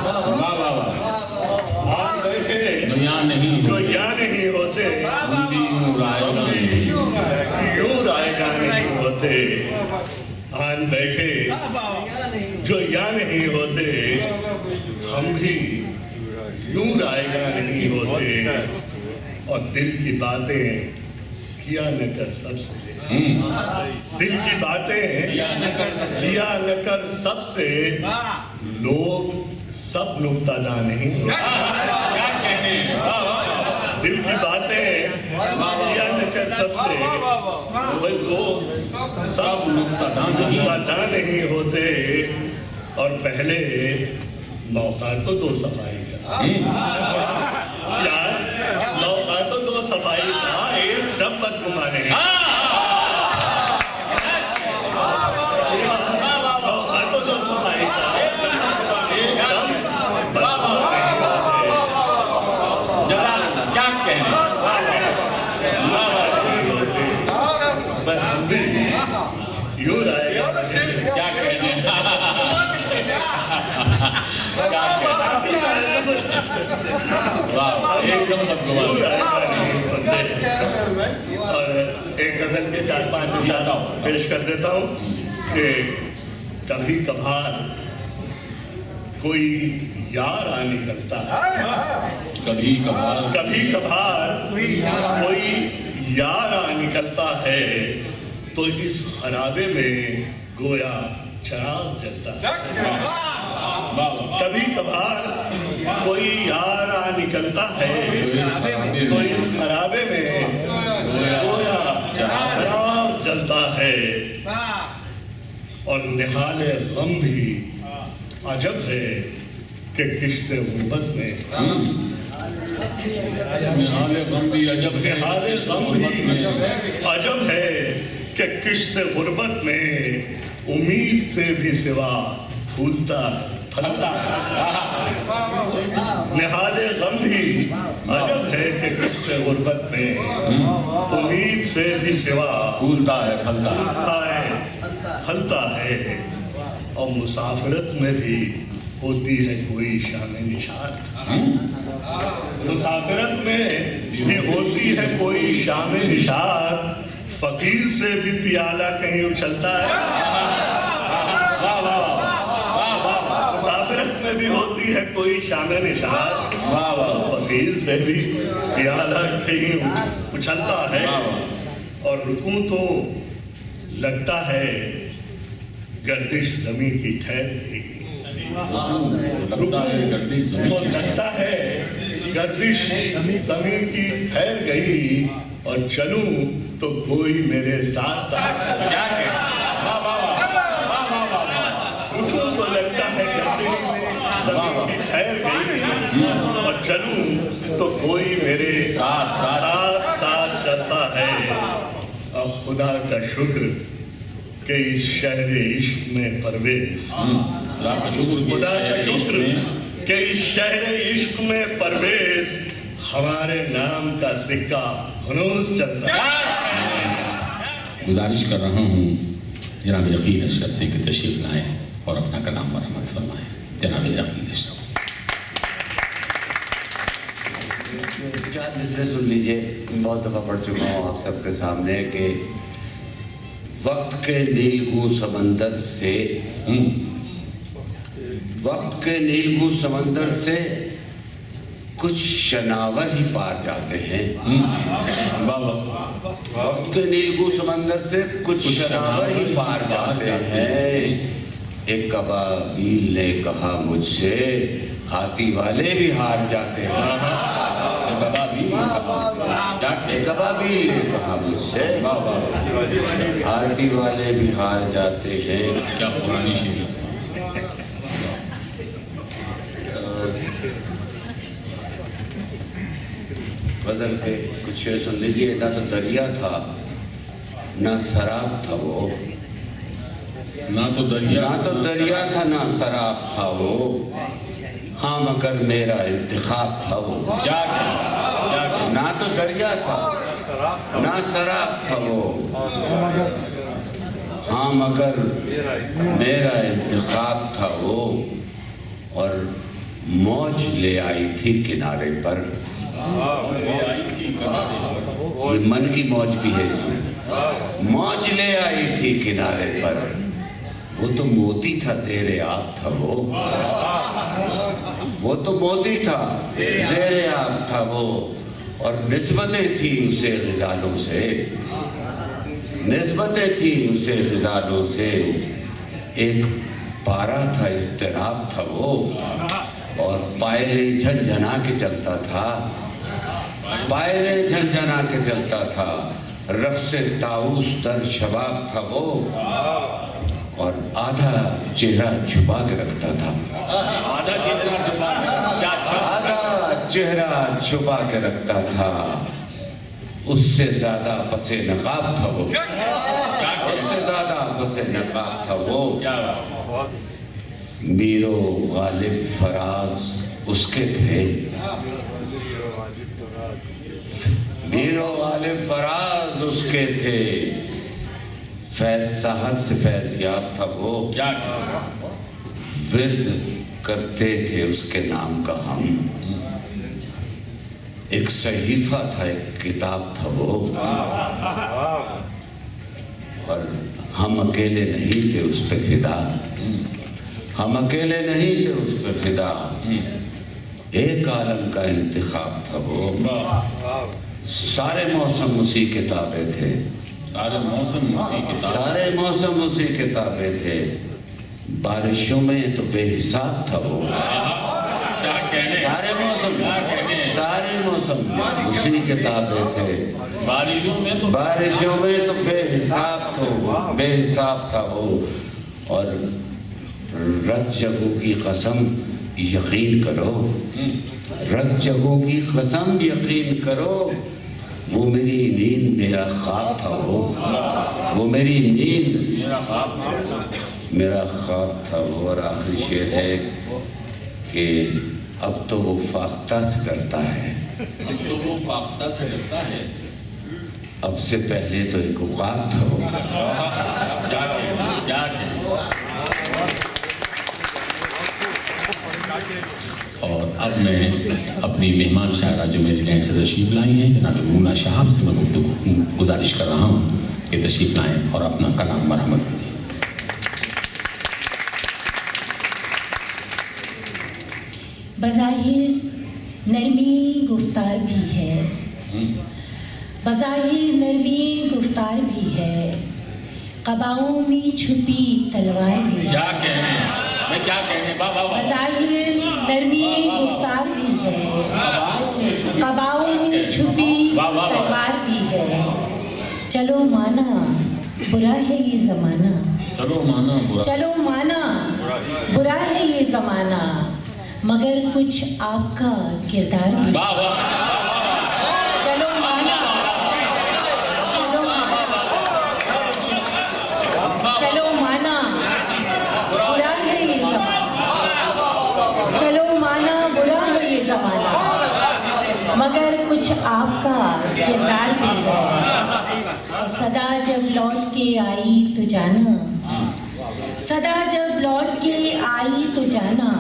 वाह वाह वाह। आन बैठे जो या नहीं जो या नहीं होते, हम भी यूं रायगा नहीं, यूं रायगा नहीं होते। आन बैठे जो या नहीं होते, हम भी यूं रायगा नहीं होते। और दिल की बातें किया न कर सबसे, दिल की बातें किया न कर सबसे, लोग सब नुक्तादा नहीं होते। क्या कहने। दिल की बातें किया न कर सबसे, लोग सब नुक्तादा नहीं होते। और पहले मौका तो दो सफाई का यार, मौका तो दो सफाई का, एक दम बदगुमाने मौका तो दो सफाई का, एक दम क्या कहने। यूं रहेगा क्या कहने। वाह एकदम बदगुमान। और एक गजल के 4-5 निशान पेश कर देता हूँ कि कभी कभार कोई यार आ निकलता है, कभी कभार कोई यार आ निकलता है, तो इस खराबे में गोया चिराग जलता है। कभी कभार कोई यार आ निकलता है, तो इस खराबे में गोया चिराग जलता है। और निहाले गम भी अजब है कि किश्ते गुर्बत में, निहाले गम भी अजब है, निहाले गम भी अजब है कि किश्त गुर्बत में उम्मीद से भी सिवा फूलता फलता निहाले गम भी अजब है कि किश्त गुर्बत में उम्मीद से भी सिवा फूलता है फलता फलता है और मुसाफिरत में भी होती है कोई शान निशात मुसाफिरत में भी होती है कोई शान निशात फकीर से भी प्याला कहीं उछलता है मुसाफिरत में भी होती है कोई शान निशात फकीर से भी प्याला कहीं उछलता है और रुकूं तो लगता है गर्दिश जमीन की ठहर गई लगता है गर्दिश जमीन की ठहर गई और चलूं तो कोई मेरे साथ क्या रुकूं तो लगता है गर्दिश जमीन की ठहर गई और चलूं तो कोई मेरे साथ चलता है और खुदा का शुक्र कि इस शहर इश्क में परवेज खुदा का शुक्र कि इस शहर इश्क में परवेज हमारे नाम का सिक्का हनूस चलता है। गुजारिश कर रहा हूँ जनाब यकीन अशरफ से कि तशरीफ लाएँ और अपना कलाम मरम्मत फरमाएँ। जनाब यकीन अशरफ चार मिसरे सुन लीजिए। बहुत दफ़ा पढ़ चुका हूँ आप सबके सामने कि वक्त के नीलगू समंदर से कुछ शनावर ही पार जाते हैं। वक्त के नीलगू समंदर से कुछ शनावर ही पार जाते हैं। एक कबाबील ने कहा मुझसे हाथी वाले भी हार जाते हैं। कबाबील ने कहा मुझसे हाथी वाले भी हार जाते हैं। क्या पुरानी शेर बदल के कुछ शेर सुन लीजिए। ना तो दरिया था ना शराब था वो, ना तो दरिया था ना शराब था वो, हाँ मगर मेरा इंतखाब था वो। क्या ना तो दरिया था ना शराब था वो, हाँ मगर मेरा इंतखाब था वो। और मौज ले आई थी किनारे पर, ये मन की मौज भी है इसमें। मौज ले आई थी किनारे पर, वो तो मोती था ज़ेरे आब था वो तो मोती था ज़ेरे आब था वो। और निस्बतें थी उसे ग़िज़ालों से, एक पारा था इज़्तिराब था वो। और पायले झंझना के चलता था, रक़्स ताऊस दर शबाब था वो। और आधा चेहरा छुपा के रखता था, आधा चेहरा छुपा के रखता था। उससे ज्यादा पसे नकाब था वो, मीरो गालिब फराज उसके थे, फैज साहब से फैज़याब था वो। विर्द करते थे उसके नाम का हम, एक सहीफा था एक किताब था वो। और हम अकेले नहीं थे उस पे फिदा, एक आलम का इंतखाब था वो। सारे मौसम उसी किताबें थे, सारे मौसम उसी किताबें थे। बारिशों में तो बेहिसाब था वो, सारे मौसम उसी किताबें थे। बारिशों में तो बेहिसाब था वो। और रत जगहों की कसम यकीन करो, वो मेरी नींद मेरा ख्वाब था, वो मेरी नींद मेरा ख्वाब था वो। और आखिरी शेर है कि अब तो वो फाख्ता से डरता है, अब तो वो फाख्ता से डरता है, अब से पहले तो एक ख्वाब था वो। क्या कहें, क्या कहें। और अब मैं अपनी मेहमान शायरा जो मेरीलैंड से तशरीफ लाई हैं जनाब मूना शहाब से मैं गुजारिश कर रहा हूँ कि तशरीफ लाएँ और अपना कलाम मरहमत कीजिए। बज़ाहिर नरमी गुफ्तार भी है, बज़ाहिर नरमी गुफ्तार भी है, क़बाओं में छुपी तलवार भी है। क्या कहने, मैं क्या कहने, बज़ाहिर नरमी गुफ्तार भी है, क़बाओं में छुपी तलवार भी है। चलो माना बुरा है ये ज़माना, चलो माना बुरा, चलो माना बुरा है ये ज़माना, मगर कुछ आपका किरदार भी। चलो माना, चलो माना बुरा है ये ज़माना, चलो माना बुरा है ये ज़माना, मगर कुछ आपका किरदार भी है। और सदा जब लौट के आई तो जाना, सदा जब लौट के आई तो जाना,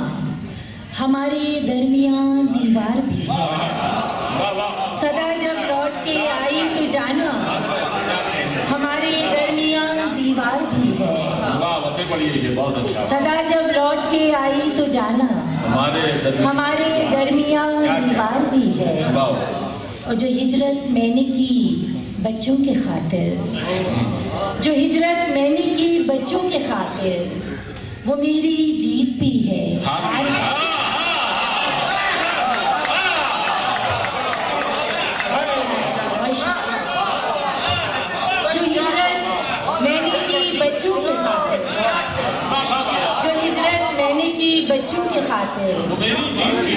हमारे दरमियान दीवार भी है। सदा जब लौट के आई तो जाना, हमारे दरमियान दीवार भी है। सदा जब लौट के आई तो जाना, हमारे दरमियान दीवार भी है। और जो हिजरत मैंने की बच्चों के खातिर, जो हिजरत मैंने की बच्चों के खातिर, वो मेरी जीत भी है, हार भी है। जो हिजरत मैंने की बच्चों के खातिर, जो हिजरत मैंने की बच्चों के खातिर,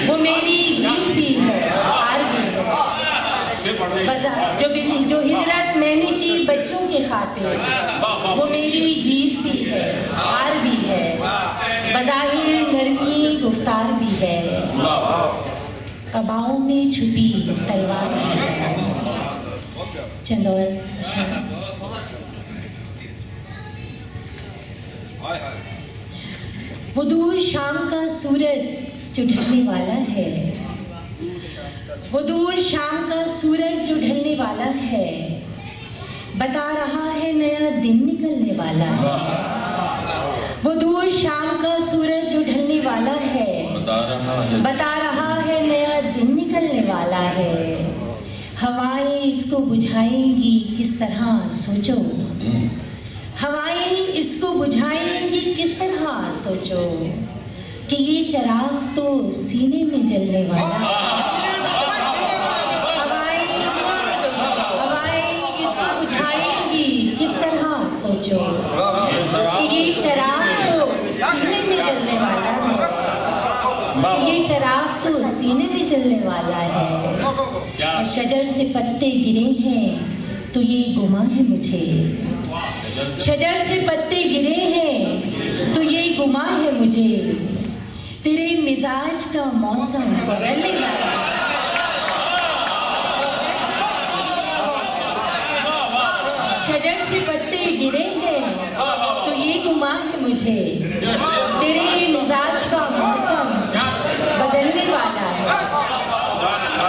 वो मेरी जीत भी है, हार भी है। जो हिजरत मैंने की बच्चों के खातिर, वो मेरी जीत भी है, हार भी है। बज़ाहिर नरमी गुफ्तार भी है, क़बाओं में छुपी तलवार भी है। चंद और अशआर। वो दूर शाम का सूरज जो ढलने वाला है, वो दूर शाम का सूरज जो ढलने वाला है, बता रहा है नया दिन निकलने वाला है। वो दूर शाम का सूरज जो ढलने वाला है, बता रहा है नया दिन निकलने वाला है। हवाएं इसको बुझाएंगी किस तरह सोचो, हवाएं इसको बुझाएंगी किस तरह सोचो, कि ये चिराग तो सीने में जलने वाला है। हवाएं इसको बुझाएंगी किस तरह सोचो, कि ये चिराग तो सीने में जलने वाला है, कि ये चिराग तो सीने में जलने वाला है। और शजर से पत्ते गिरे हैं तो ये गुमा है मुझे, शजर से पत्ते गिरे हैं तो ये गुमा है मुझे, तेरे मिजाज का मौसम बदलने वाला है। शजर से पत्ते गिरे हैं तो ये गुमा है मुझे, तेरे मिजाज का मौसम बदलने वाला है,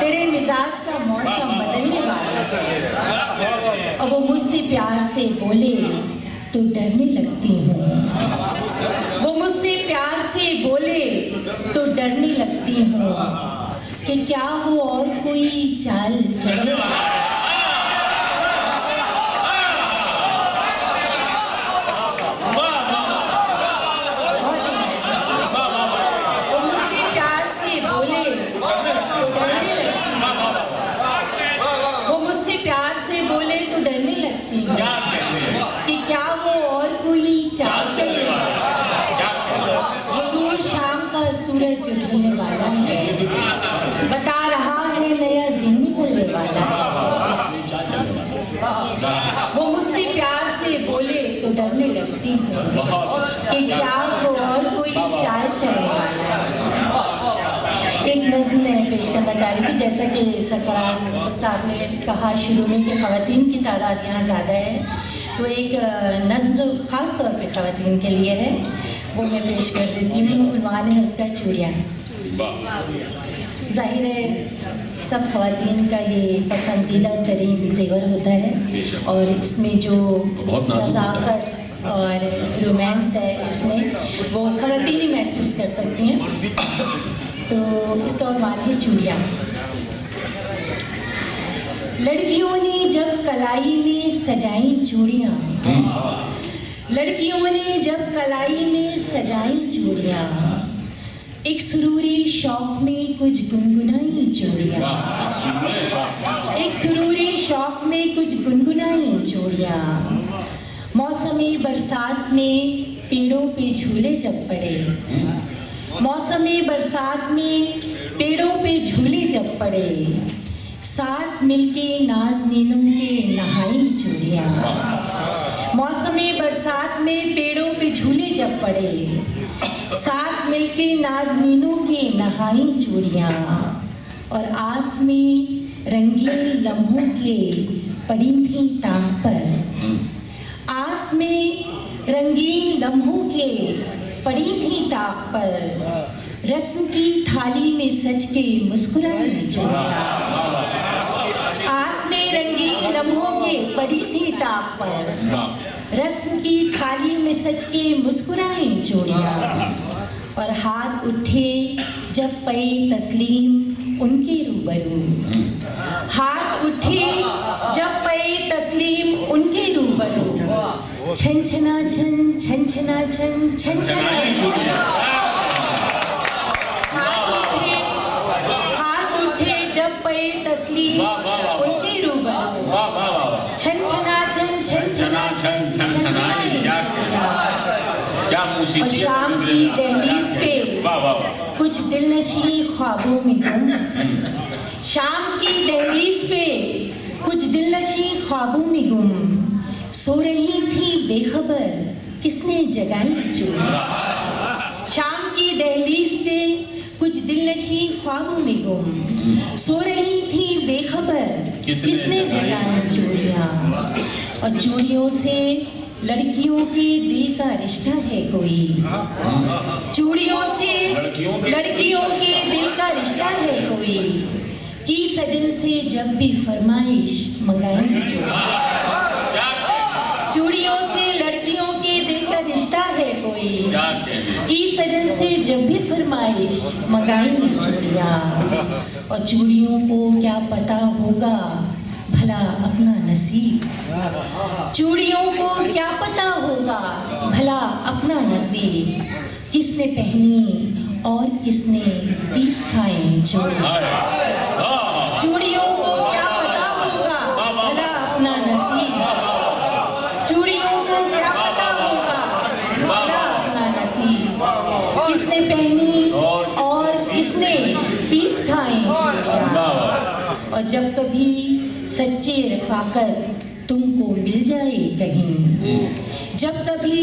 तेरे मिजाज का मौसम बदलने वाला है। और वो मुझसे प्यार से बोले तो डरने लगती हूँ, वो मुझसे प्यार से बोले तो डरने लगती हूँ, कि क्या वो और कोई चाल चले। प्यार से बोले तो डरने लगती हूँ, कि क्या वो और कोई चाल चलेगा। वो दूर शाम का सूरज जो ढलने वाला है, बता रहा है नया दिन निकलने वाला है। डरने लगती हूँ कि क्या हो और कोई चाल चलने वाला है। एक नज़्म मैं पेश करना चाह रही थी, जैसा कि सरफराज साहब ने कहा शुरू में कि ख़वातीन की तादाद यहाँ ज़्यादा है, तो एक नज़्म जो ख़ास तौर पे ख़वातीन के लिए है वो मैं पेश कर देती हूँ। उन्वान है उसका चूड़ियाँ। जाहिर है सब ख़वातीन का ये पसंदीदा तरीन ज़ेवर होता है और इसमें जो नज़ाकत और रोमांस है इसमें वो ख़वातीन ही महसूस कर सकती हैं। तो इसका उन्वान है चूड़ियाँ। लड़कियों ने जब कलाई में सजाई चूड़ियाँ, लड़कियों ने जब कलाई में सजाई चूड़ियाँ, एक सुरूरी शौक में कुछ गुनगुनाई चूड़ियाँ, एक सुरूरी शौक में कुछ गुनगुनाई चूड़ियाँ। मौसमी बरसात में पेड़ों पे झूले जब पड़े, मौसमी बरसात में पेड़ों पे झूले जब पड़े, साथ मिलके नाज़नीनों के नहाई चूड़ियाँ। मौसमी बरसात में पेड़ों पे झूले जब पड़े, साथ मिलके नाज़नीनों के नहाई चूड़ियाँ। और आस में रंगीन लम्हों के पड़ी थी ताक पर, आस में रंगीन लम्हों के पड़ी थी ताक पर, रस्म की थाली में सज के मुस्कुराई चूड़ियाँ। आस में रंगीन लम्हों के पड़ी थी ताक पर, रस्म की थाली में सज के मुस्कुराई चूड़ियाँ। और हाथ उठे जब पे तस्लीम उनके रूबरू, हाथ उठे जब पे तस्लीम उनके रूबरू, छन छना छन छन छना छन छन छना। हाथ उठे जब पे तस्लीम उनके रूबरू, छन छना छन छन छना छन छन छना। और शाम की दहलीज पे कुछ दिलनशी ख्वाबों में गुम, शाम की दहलीज पे कुछ दिलनशी ख्वाबों में गुम, सो रही थी बेखबर किसने जगाई चूड़ियाँ। शाम की दहलीज पे कुछ दिलनशी ख्वाबों में गुम, सो रही थी बेखबर किसने जगाई चूड़ियाँ। और चूड़ियों से लड़कियों के दिल का रिश्ता है कोई, चूड़ियों से लड़कियों के दिल का रिश्ता है कोई, की सजन से जब भी फरमाइश मंगाई चूड़ियाँ। चूड़ियों से लड़कियों के दिल का रिश्ता है कोई, की सजन से जब भी फरमाइश मंगाई चूड़ियाँ। और चूड़ियों को क्या पता होगा भला अपना नसीब, चूड़ियों को क्या पता होगा भला अपना नसीब, किसने पहनी और किसने पीस खाए चूड़ियाँ। चूड़ियों को क्या पता होगा भला अपना नसीब, चूड़ियों को क्या पता होगा भला अपना नसीब, किसने पहनी और किसने पीस खाए चूड़ियाँ। और जब कभी सच्ची रफ़ाकत तुमको मिल जाए कहीं, जब कभी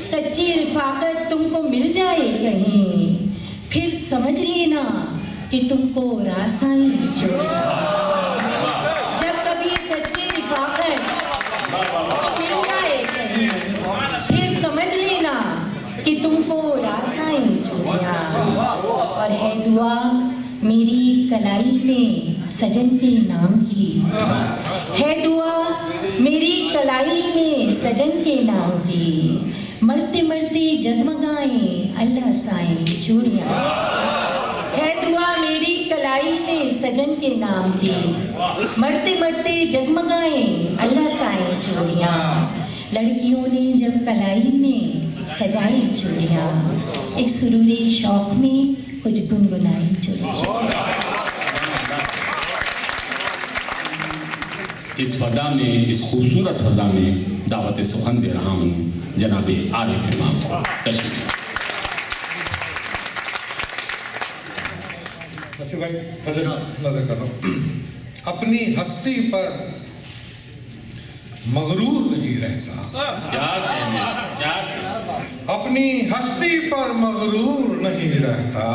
सच्ची रफ़ाकत तुमको मिल जाए कहीं, फिर समझ लेना कि तुमको रासाई चूड़ियाँ। जब कभी सच्ची रफ़ाकत मिल जाए कहीं, फिर समझ लेना कि तुमको रासाई चूड़ियाँ। और है दुआ मेरी कलाई में सजन के नाम की, है दुआ मेरी कलाई में सजन के नाम की, मरते मरते जगमगाएं अल्लाह साईं चूड़ियाँ। है दुआ मेरी कलाई में सजन के नाम की, मरते मरते जगमगाएं अल्लाह साईं चूड़ियाँ। लड़कियों ने जब कलाई में सजाई चूड़ियाँ, एक सुरूरी शौक में कुछ गुनगुनाई चूड़ियाँ। इस फजा में, इस खूबसूरत फजा में दावत सुखन दे रहा हूँ जनाब आरिफ इमाम को। तशरीफ नसीब भाई नजर कर रहा हूँ। अपनी हस्ती पर मगरूर नहीं रहता, क्या कहना अपनी हस्ती पर मगरूर नहीं रहता,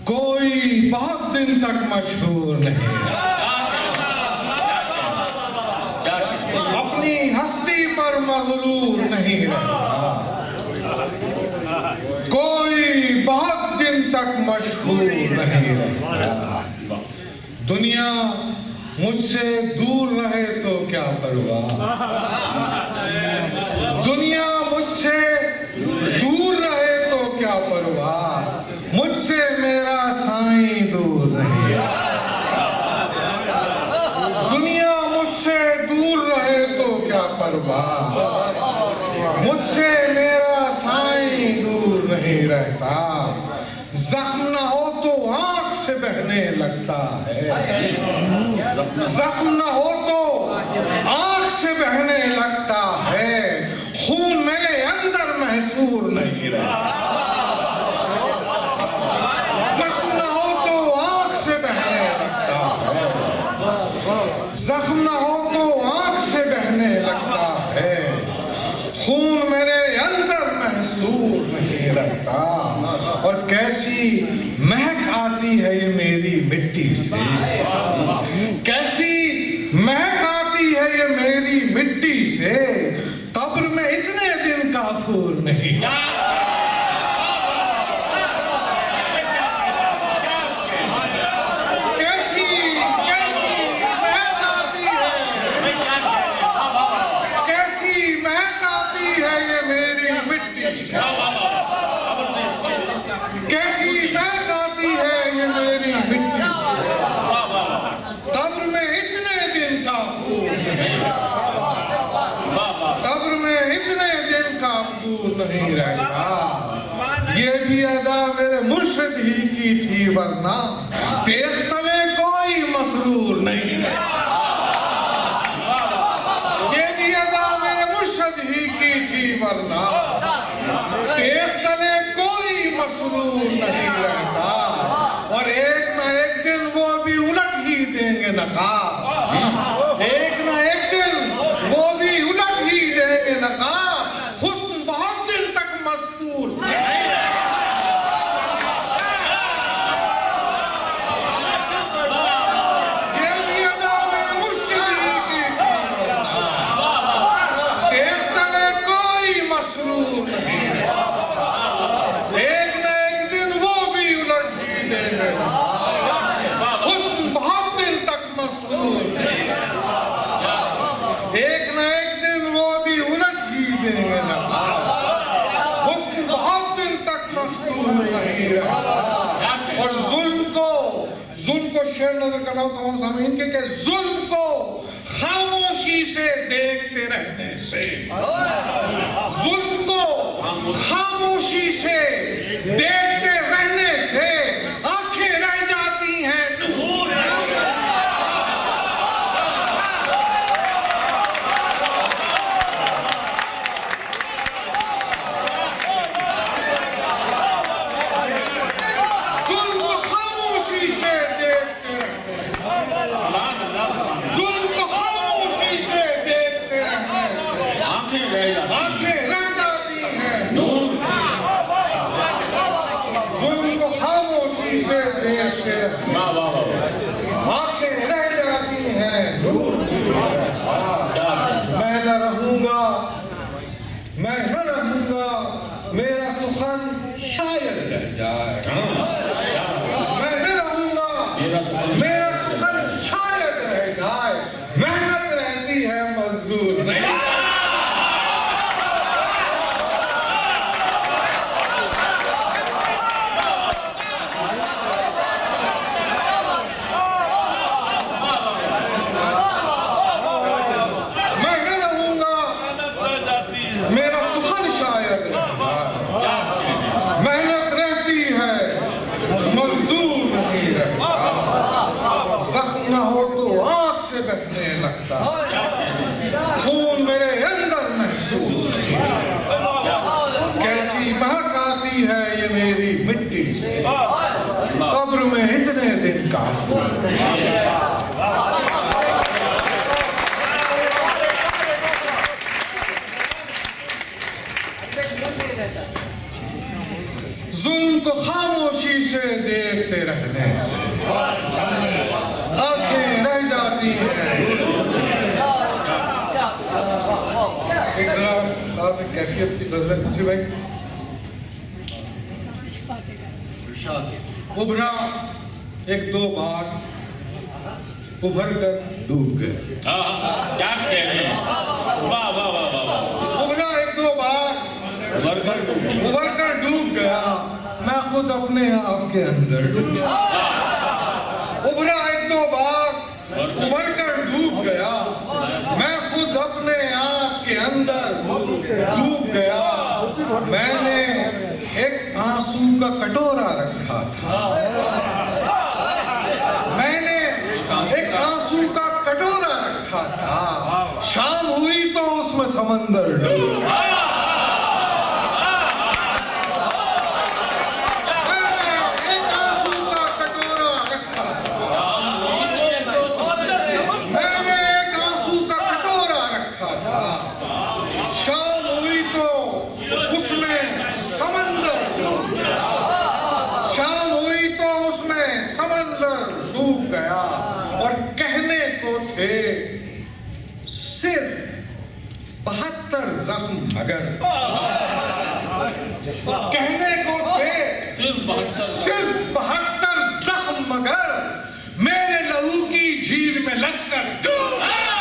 कोई बहुत दिन तक मशहूर नहीं रहता। अपनी हस्ती पर मगरूर नहीं रहता, कोई बहुत दिन तक मशहूर नहीं रहता। दुनिया मुझसे दूर रहे तो क्या परवाह, दुनिया मुझसे दूर रहे तो क्या परवाह, मुझसे मेरा साईं दूर नहीं। दुनिया मुझसे दूर रहे तो क्या परवाह, मुझसे मेरा साईं दूर नहीं रहता। जख्म न हो तो आंख से बहने लगता है, जख्म न हो तो आंख से बहने लगता है, खून मेरे अंदर महसूर नहीं रहता। जख्म न हो तो आंख से बहने लगता है, जख्म न हो तो आंख से बहने लगता है, खून मेरे अंदर महसूर नहीं रहता। और कैसी महक आती है ये मेरी मिट्टी से, कैसी महक आती है ये मेरी मिट्टी से, कब्र में इतने दिन काफूर नहीं। कैसी कैसी महक आती है, कैसी महक आती है ये मेरी मिट्टी से, कैसी महक आती है ये मेरी मिट्टी से, कब्र में इतने दिन काफूर नहीं, कब्र में इतने दिन काफूर नहीं रहता। ये भी अदा मेरे मुर्शिद ही की थी, वरना देख तले कोई मसरूर नहीं रहता। ये भी अदा मेरे मुर्शिद ही की थी, वरना देख तले कोई मसरूर नहीं रहता। और एक न एक दिन वो भी उलट ही देंगे नकाब, एक न एक दिन वो भी उलट ही देंगे नकाब। हुस्न बहुत दिन तक मस्तूर नहीं रहता। ये भी अदा मेरे मुर्शिद ही की थी, देख तले कोई मसरूर नहीं रहता। एक न एक दिन वो भी उलट ही देंगे नकाब, हुस्न बहुत दिन तक मस्तूर नहीं रहता। एक न एक दिन वो भी उलट ही देंगे नकाब, हुस्न बहुत दिन तक मस्तूर नहीं रहता। और जुल्म को शेर नजर कर रहा हूं तमाम सामीन के, कि जुल्म को खामोशी से देखते रहने से, जुल्म को खामोशी से देखते रहने से आंखें रह जाती हैं नूर। जुल्म को खामोशी से देखते रहने से, जुल्म को खामोशी से देखते रहने से आंखें रह जाती हैं नूर। जुल्म को खामोशी से देखते आंखें रह जाती हैं नूर। मैं न रहूंगा, मैं न रहूंगा, मेरा सुखन शायद रह जाए। मैं न रहूंगा, मेरा सुखन शायद रह जाए। मेहनत रहती है मजदूर नहीं। मैं न रहूंगा, मेरा सुखन शायद रह जाए। मेहनत रहती है मजदूर नहीं रहता। जख्म न हो तो आंख से बहने लगता, खून मेरे अंदर महसूस नहीं। कैसी महक आती है ये मेरी मिट्टी से, कब्र में इतने दिन काफूर। जुल्म को खामोशी से देखते रहने से आंखें रह जाती हैं। एक जरा खास एक कैफियत की गजल किसी भाई। उभरा एक दो बार उभर कर डूब गया। क्या कहने, वाह वाह वाह वाह। उभरा एक दो बार उभर कर डूब गया, मैं खुद अपने आप के अंदर डूब गया। उभरा एक दो बार उभर कर डूब गया, मैं खुद अपने आप के अंदर डूब गया। मैंने एक आंसू का कटोरा रखा था, मैंने एक आंसू का कटोरा रखा था, शाम हुई तो उसमें समंदर डूब गया। डूब गया और कहने को थे सिर्फ 72 जख्म, मगर कहने को थे सिर्फ 72 जख्म, मगर मेरे लहू की झील में लश्कर डूब गया।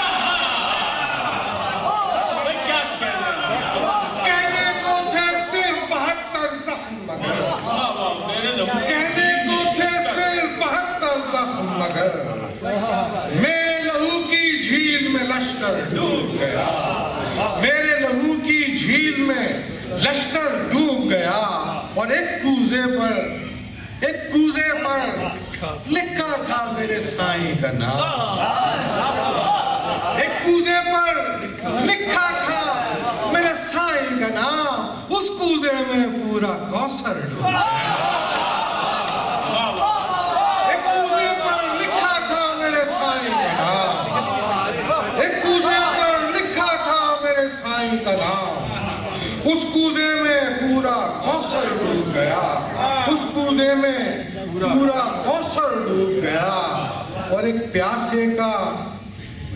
कहने को थे सिर्फ 72 जख्म, मगर कहने को थे सिर्फ 72 जख्म, मगर मेरे लहू की झील में लश्कर डूब गया। मेरे लहू की झील में लश्कर डूब गया और एक कूजे पर लिखा था मेरे साईं का नाम। एक कूजे पर लिखा था मेरे साईं का नाम, उस कूजे में पूरा कौसर डूब गया। एक कूजे पर लिखा था मेरे साईं का नाम, एक कूजे पर लिखा था मेरे साईं का नाम, उस कूजे में पूरा कौसर डूब गया। उस कूजे में पूरा कौसर डूब गया और एक प्यासे का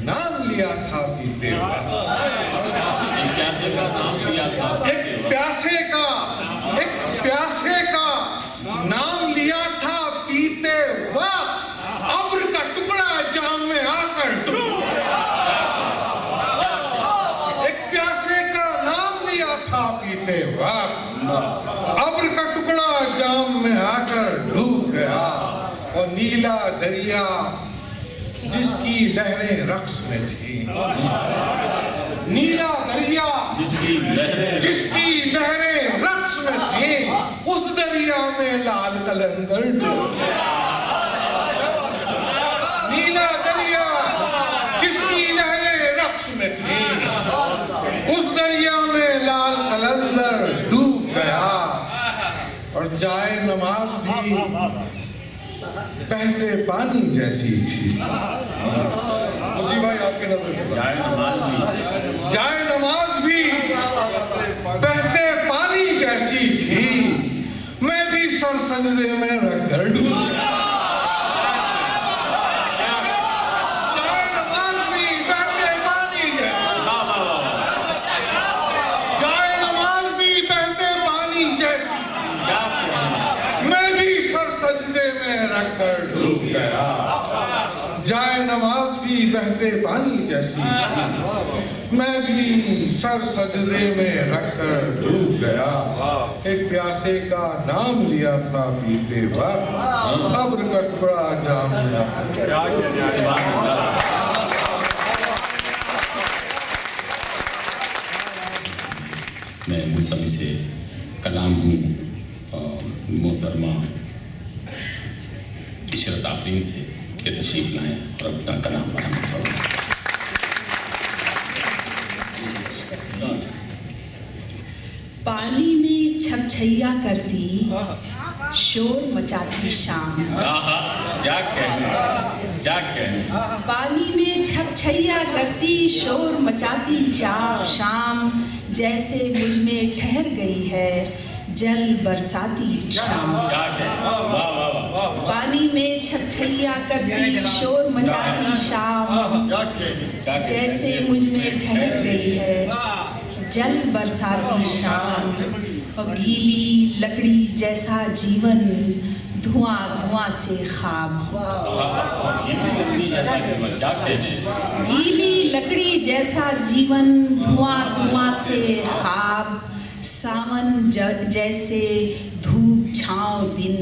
नाम लिया था पीते हुए। एक प्यासे का नाम लिया था, एक प्यासे का नाम लिया था पीते वक्त, अब्र का टुकड़ा जाम में आकर डूब गया। एक प्यासे का नाम लिया था पीते वक्त, अब्र का टुकड़ा जाम में आकर डूब गया। और नीला दरिया जिसकी लहरें रक्स में थी, नीला दरिया जिसकी लहरें रक्स में थी, उस दरिया में लाल कलंदर डूब गया। नीला दरिया जिसकी लहरें रक्स में थी, उस दरिया में लाल कलंदर डूब गया। और जाए नमाज भी बहते पानी जैसी थी। जी भाई आपके नजर में जाए नमाज भी बहते पानी जैसी थी, मैं भी सर सजदे में रख कर डूब गया। जाए नमाज भी बहते पानी जैसी, जाए नमाज भी बहते पानी जैसी, मैं भी सर सजदे में रख कर डूब गया। जाए नमाज भी बहते पानी जैसी थी, मैं भी सर सजदे में रख कर डूब गया। एक प्यासे का नाम लिया था पीते वक्त, अब्र का टुकड़ा जाम में मैं मुल्तमिसे कलाम हूँ मोहतरमा इशरत आफरीन से के तशरीफ लाएं और अपना कलाम बरामद करें। पानी में छपछैया करती, शोर मचाती शाम। क्या कहने। पानी में छपछैया करती, शोर मचाती शाम। जैसे मुझ में ठहर गई है जल बरसाती शाम। पानी में छपछैया करती शोर मचाती शाम, जैसे मुझ में ठहर गई है जल बरसाती शाम। और गीली लकड़ी जैसा जीवन धुआं धुआं से खाब। गीली लकड़ी जैसा जीवन धुआं धुआं से खाब। सावन जैसे धूप छाँव दिन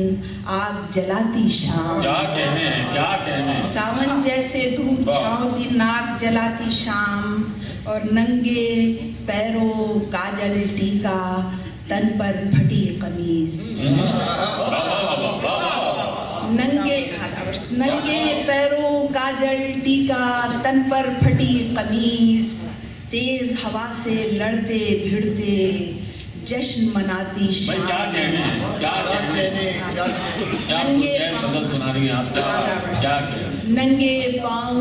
आग जलाती शाम। क्या कहने हैं, क्या कहने हैं। सावन जैसे धूप छाँव दिन आग जलाती शाम। और नंगे पैरों काजल टीका तन पर फटी कमीज। नंगे पैरों काजल टीका तन पर फटी कमीज। तेज हवा से लड़ते भिड़ते जश्न मनाती शाम। क्या कहने हैं, क्या कहने हैं, नंगे गजल सुना रही हैं आप, क्या कहने। नंगे पाँव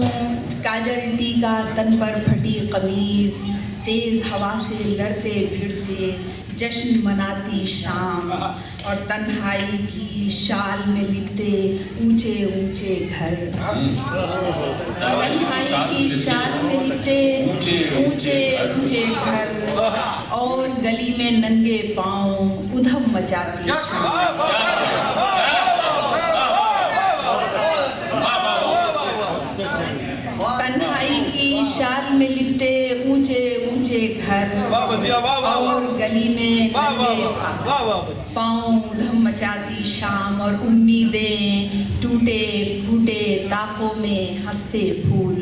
काजल टीका तन पर फटी कमीज। तेज हवा से लड़ते भिड़ते जश्न मनाती शाम। और तन्हाई की शाल में लिपटे ऊंचे ऊंचे घर। तन्हाई की शाल में लिपटे ऊंचे ऊंचे घर। और गली में नंगे पाँव उधम मचाती शाम। तन्हाई की शाल में लिपटे ऊंचे ऊंचे घर। और गली में नंगे पाँव उधम मचाती शाम। और उम्मीदें टूटे फूटे ताकों में हंसते फूल।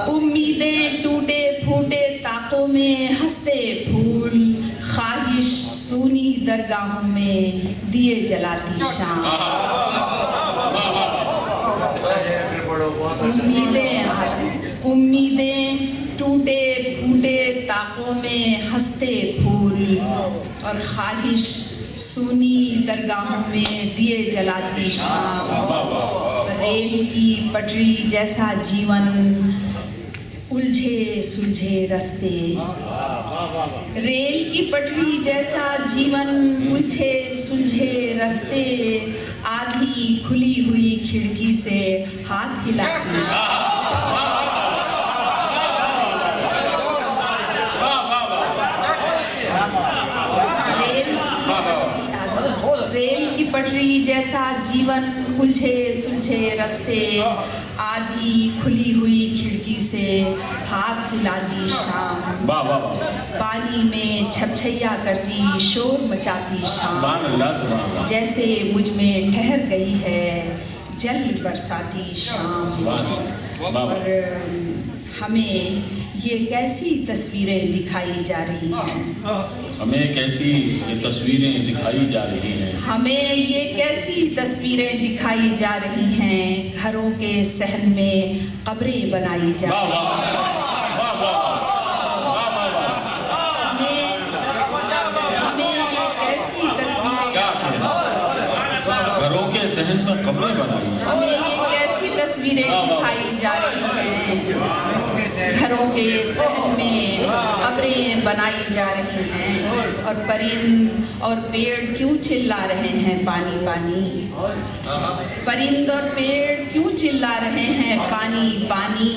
उम्मीदें टूटे फूटे ताकों में हंसते फूल। ख्वाहिश सूनी दरगाहों में दिए जलाती शाम। उम्मीदें टूटे फूटे ताकों में हंसते फूल। और ख्वाहिश सूनी दरगाहों में दिए जलाती शाम। रेल की पटरी जैसा जीवन उलझे सुलझे रास्ते। रेल की पटरी जैसा जीवन उलझे सुलझे रास्ते। आधी खुली हुई खिड़की से हाथ हिलाती रेल की पटरी जैसा जीवन उलझे सुलझे रास्ते। आधी खुली हुई खिड़की से हाथ हिलाती शाम। पानी में छपछैया करती शोर मचाती शाम। जैसे मुझ में ठहर गई है जल बरसाती शाम। और हमें ये कैसी तस्वीरें दिखाई जा रही हैं। हमें कैसी ये तस्वीरें दिखाई जा रही हैं। हमें ये कैसी तस्वीरें दिखाई जा रही हैं। घरों के सहन में कब्रें बनाई जा रही हैं। हमें ये कैसी तस्वीरें, घरों के सहन में कब्रें बनाई। हमें ये कैसी तस्वीरें दिखाई जा रही हैं। घरों के सहन में कब्रें बनाई जा रही हैं। और परिंद और पेड़ क्यों चिल्ला रहे हैं पानी पानी। परिंद और पेड़ क्यों चिल्ला रहे हैं पानी पानी।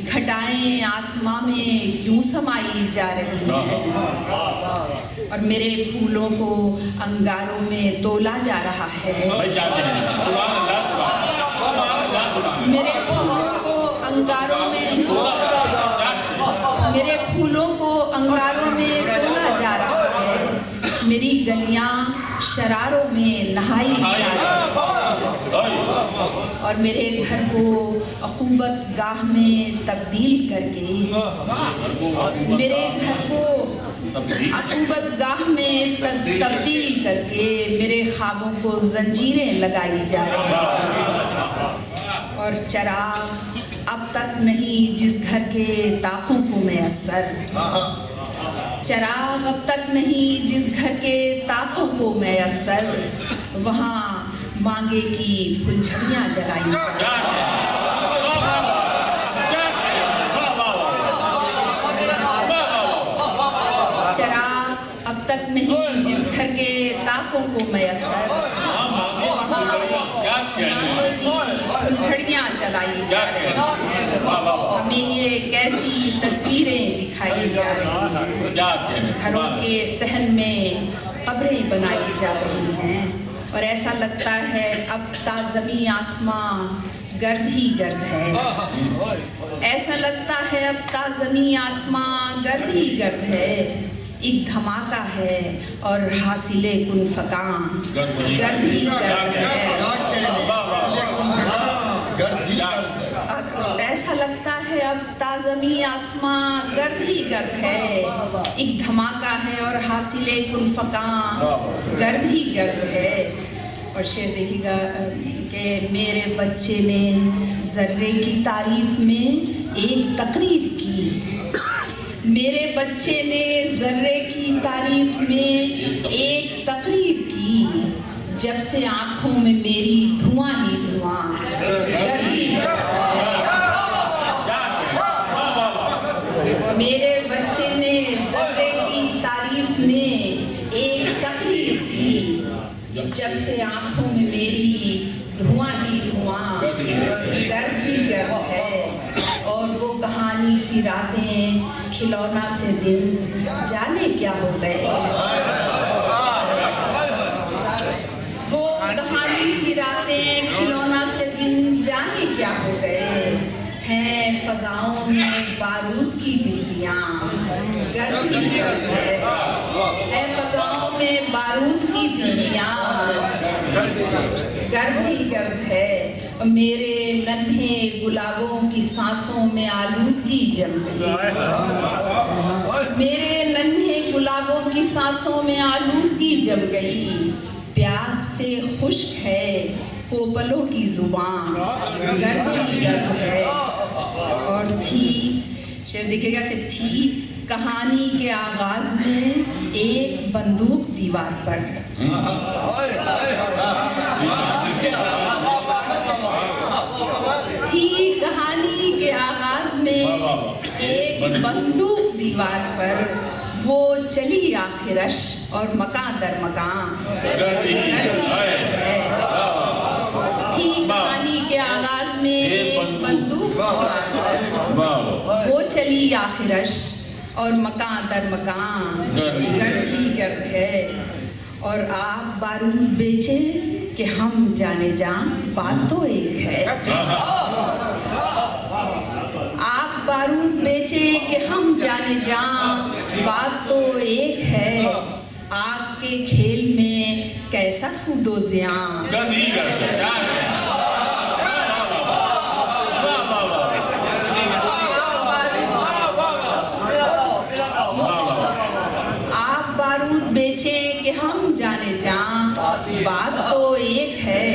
घटाएं आसमां में क्यों समाई जा रही हैं। और मेरे फूलों को अंगारों में तोला जा रहा है। मेरे फूलों को अंगारों में तोला जा रहा है। मेरी गलियां शरारों में नहाई जा रही है। और मेरे घर को अकूबत गाह में तब्दील करके, मेरे घर को अकूबत गाह में तब्दील करके मेरे ख्वाबों को जंजीरें लगाई जा रही हैं। और चराग अब तक नहीं जिस घर के ताकों को मैसर। चराग अब तक नहीं जिस घर के ताकों को मैसर। वहाँ मांगे की फुलझड़ियाँ जलाई। तक नहीं जिस घर के ताकों को मैसर, फुलझड़ियाँ जलाई जा रही हैं, हमें ये कैसी तस्वीरें दिखाई जा रही हैं, घरों के सहन में कब्रें बनाई जा रही हैं और ऐसा लगता है अब ताज़मी आसमां गर्द ही गर्द है, ऐसा लगता है अब ताज़मी आसमां गर्द ही गर्द है, एक धमाका है और हासिले कुन फकां गर्द ही गर्द है, ऐसा लगता है अब ताज़मी आसमां गर्द ही गर्द है, एक धमाका है और हासिले कुन फकां गर्द ही गर्द है। और शेर देखिएगा कि मेरे बच्चे ने ज़र्रे की तारीफ में एक तकरीर की, मेरे बच्चे ने ज़र्रे की तारीफ में एक तकरीर की, जब से आँखों में मेरी धुआं ही धुआं मेरे बच्चे ने ज़र्रे की तारीफ में एक तकरीर की, जब से आँखों में मेरी धुआं ही धुआं गर्द ही गर्द है। और वो कहानी सी रातें खिलौना से दिन जाने क्या हो गए, वो कहानी सी रातें खिलौना से दिन जाने क्या हो गए, हैं फजाओं में बारूद की तितलियाँ गर्द ही गर्द है फजाओं में बारूद की तितलियाँ गर्द ही गर्द है। मेरे नन्हे गुलाबों की सांसों में आलूदगी जम गई, मेरे नन्हे गुलाबों की सांसों में आलूदगी जम गई, प्यास से खुश्क है कोपलों की जुबान गर्द ही गर्द है। और थी, शेर दिखेगा कि थी कहानी के आगाज में एक बंदूक दीवार पर, थी कहानी के आगाज में एक बंदूक दीवार पर, वो चली आखिरश और मकां दर मकां थी कहानी के आगाज में एक बंदूक वो चली आखिरश और मकां दर मकां गर्द ही गर्द है। और आप बारूद बेचे कि हम जाने जा, बात तो एक है, आप बारूद बेचे कि हम जाने जा, बात तो एक है, आग के खेल में कैसा सूदो ज़ियां बेचे कि हम जाने जा, बात तो एक है,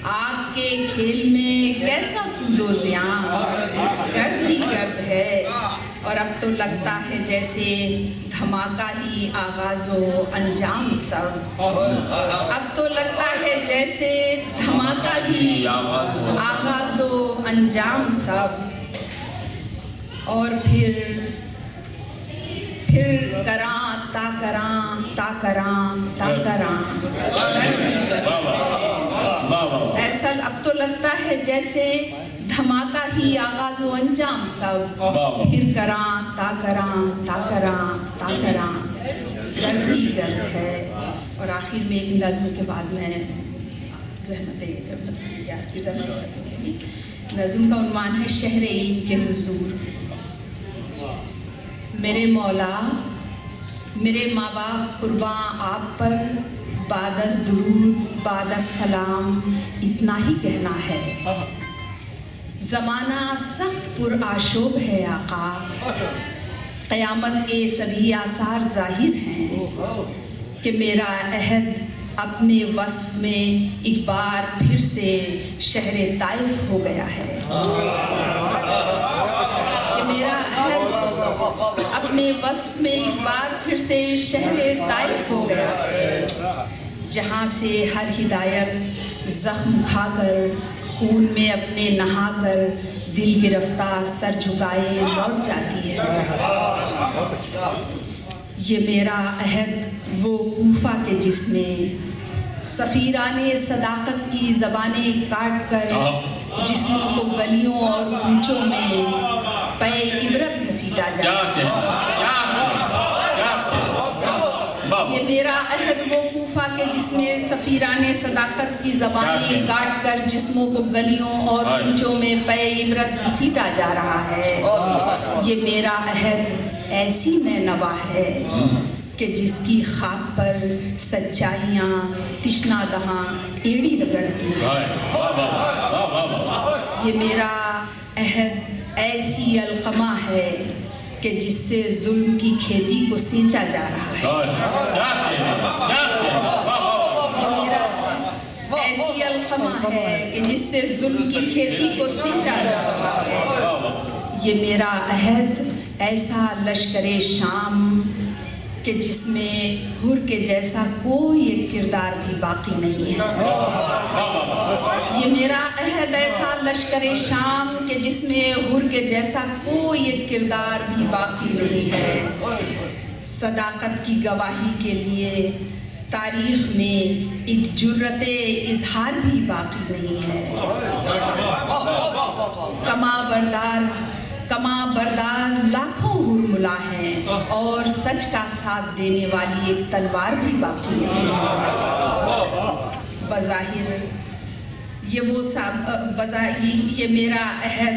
आग के खेल में कैसा सूदो ज़ियां गर्द ही गर्द है। और अब तो लगता है जैसे धमाका ही आगाज़ो अंजाम सब, अब तो लगता है जैसे धमाका ही आगाज़ो अंजाम सब। और फिर करां ता करां ता करां ता करां, ऐसा अब तो लगता है जैसे धमाका ही आगाज़ व अंजाम सब, फिर करां ता करां ता करां ता करां गर्द ही गर्द है। और आखिर में एक नज़्म के बाद में नज़्म का उन्वान है शहर इल्म के हुजूर। मेरे मौला, मेरे माँ बाप कुर्बान आप पर, बादस दुरूद बादस सलाम इतना ही कहना है। ज़माना सख्त पुरआशोब है आका, क़यामत के सभी आसार ज़ाहिर हैं कि मेरा अहद अपने वस्फ़ में एक बार फिर से शहर ताइफ हो गया है, कि मेरा अहद अपने वस्फ़ में एक बार फिर से शहर ताइफ हो गया है, जहाँ से हर हिदायत ज़ख्म खाकर खून में अपने नहाकर दिल गिरफ्ता सर झुकाए लौट जाती है। ये मेरा अहद वो कूफा के जिसमें सफ़ीराने सदाकत की ज़बानें काट कर जिस्मों को गलियों और कूचों में पे इबरत घसीटा जाए। ये मेरा अहद वो कूफा के जिसमें सफ़ीराने सदाकत की ज़बानें काट कर जिस्मों को गलियों और कूचों में पे इबरत घसीटा जा रहा है। ये मेरा अहद ऐसी नवा है कि जिसकी खाक पर सच्चाइयाँ तिश्ना दहां एड़ी रगड़ती है। ये मेरा अहद ऐसी अलकमा है कि जिससे जुल्म की खेती को सींचा जा रहा है। ये मेरा ऐसी अलकमा है कि जिससे जुल्म की खेती को सींचा जा रहा है। ये मेरा अहद ऐसा लश्करे शाम कि जिसमें हुर के जैसा कोई एक किरदार भी बाकी नहीं है। ये मेरा अहद ऐसा लश्करे शाम कि जिसमें हुर के जैसा कोई एक किरदार भी बाकी नहीं है। सदाकत की गवाही के लिए तारीख में एक जुर्रते इजहार भी बाकी नहीं है। कमा बरदार लाखों हुरमुला हैं और सच का साथ देने वाली एक तलवार भी बाकी नहीं है। बज़ाहिर ये मेरा अहद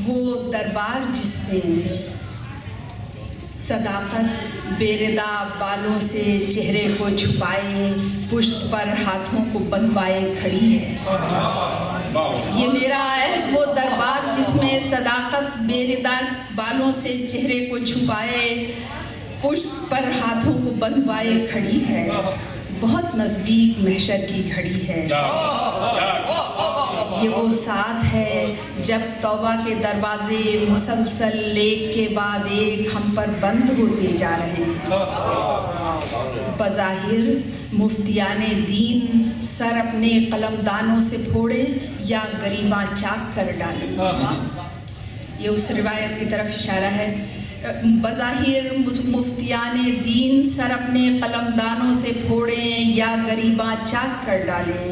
वो दरबार जिसमें सदाकत बेरिदा बालों से चेहरे को छुपाए पुश्त पर हाथों को बंधवाए खड़ी है। ये मेरा अहद वो दरबार जिसमें सदाकत बेरिदा बालों से चेहरे को छुपाए पुश्त पर हाथों को बंधवाए खड़ी है। बहुत नज़दीक महशर की घड़ी है। ये वो साथ है जब तौबा के दरवाजे मुसलसल एक के बाद एक हम पर बंद होते जा रहे हैं। बज़ाहिर मुफ्तियाने दीन सर अपने कलमदानों से फोड़े या गरीबा चाक कर डाले। ये उस रिवायत की तरफ इशारा है। बज़ाहिर मुफ्तियाने दीन सर अपने कलमदानों से फोड़ें या गरीबा चाक कर डालें,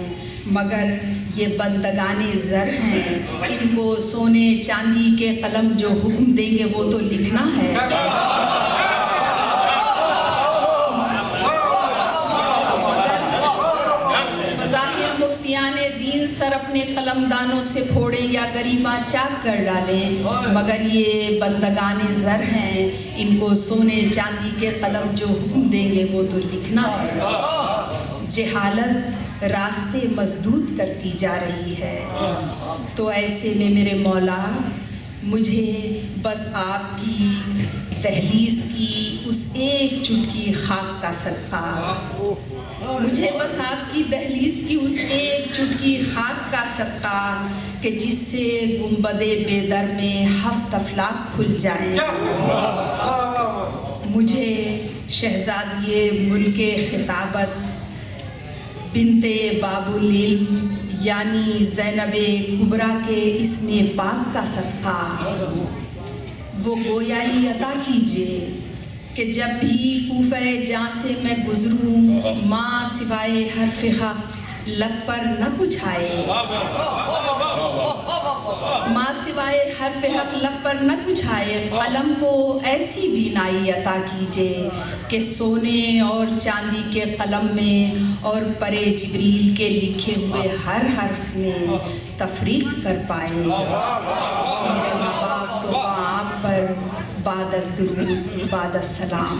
मगर ये बंदगाने ज़र हैं, इनको सोने चांदी के कलम जो हुक्म देंगे वो तो लिखना है। मुफ्तियाने दीन सर अपने कलमदानों से फोड़ें या गरीबा चाक कर डालें, मगर ये बंदगाने ज़र हैं, इनको सोने चांदी के कलम जो हुक्म देंगे वो तो लिखना है। जहालत रास्ते मजदूद करती जा रही है, तो ऐसे में मेरे मौला मुझे बस आपकी दहलीज की उस एक चुटकी खाक का सदका, मुझे बस आपकी दहलीज की उस एक चुटकी खाक का सदका कि जिससे गुंबदे बेदर में हफ्त अफलाक खुल जाएं। मुझे शहजादिये मुल्के खिताबत बिनते बाबुल इल्म यानी ज़ैनबे कुबरा के इसमें पाक का सदका वो गोयाई अता कीजिए कि जब भी कूफे जहाँ से मैं गुजरूं माँ सिवाय हर्फ हक लब पर न कुछ आए। माँ सिवाय हर्फ हक लब पर न कुछ आए। कलम को ऐसी बीनाई अता कीजिए कि सोने और चांदी के कलम में और परे जिब्रील के लिखे हुए हर हर्फ में तफरीक कर पाए। मेरे माँ बाप को आप पर बादस दुरूद बादस सलाम।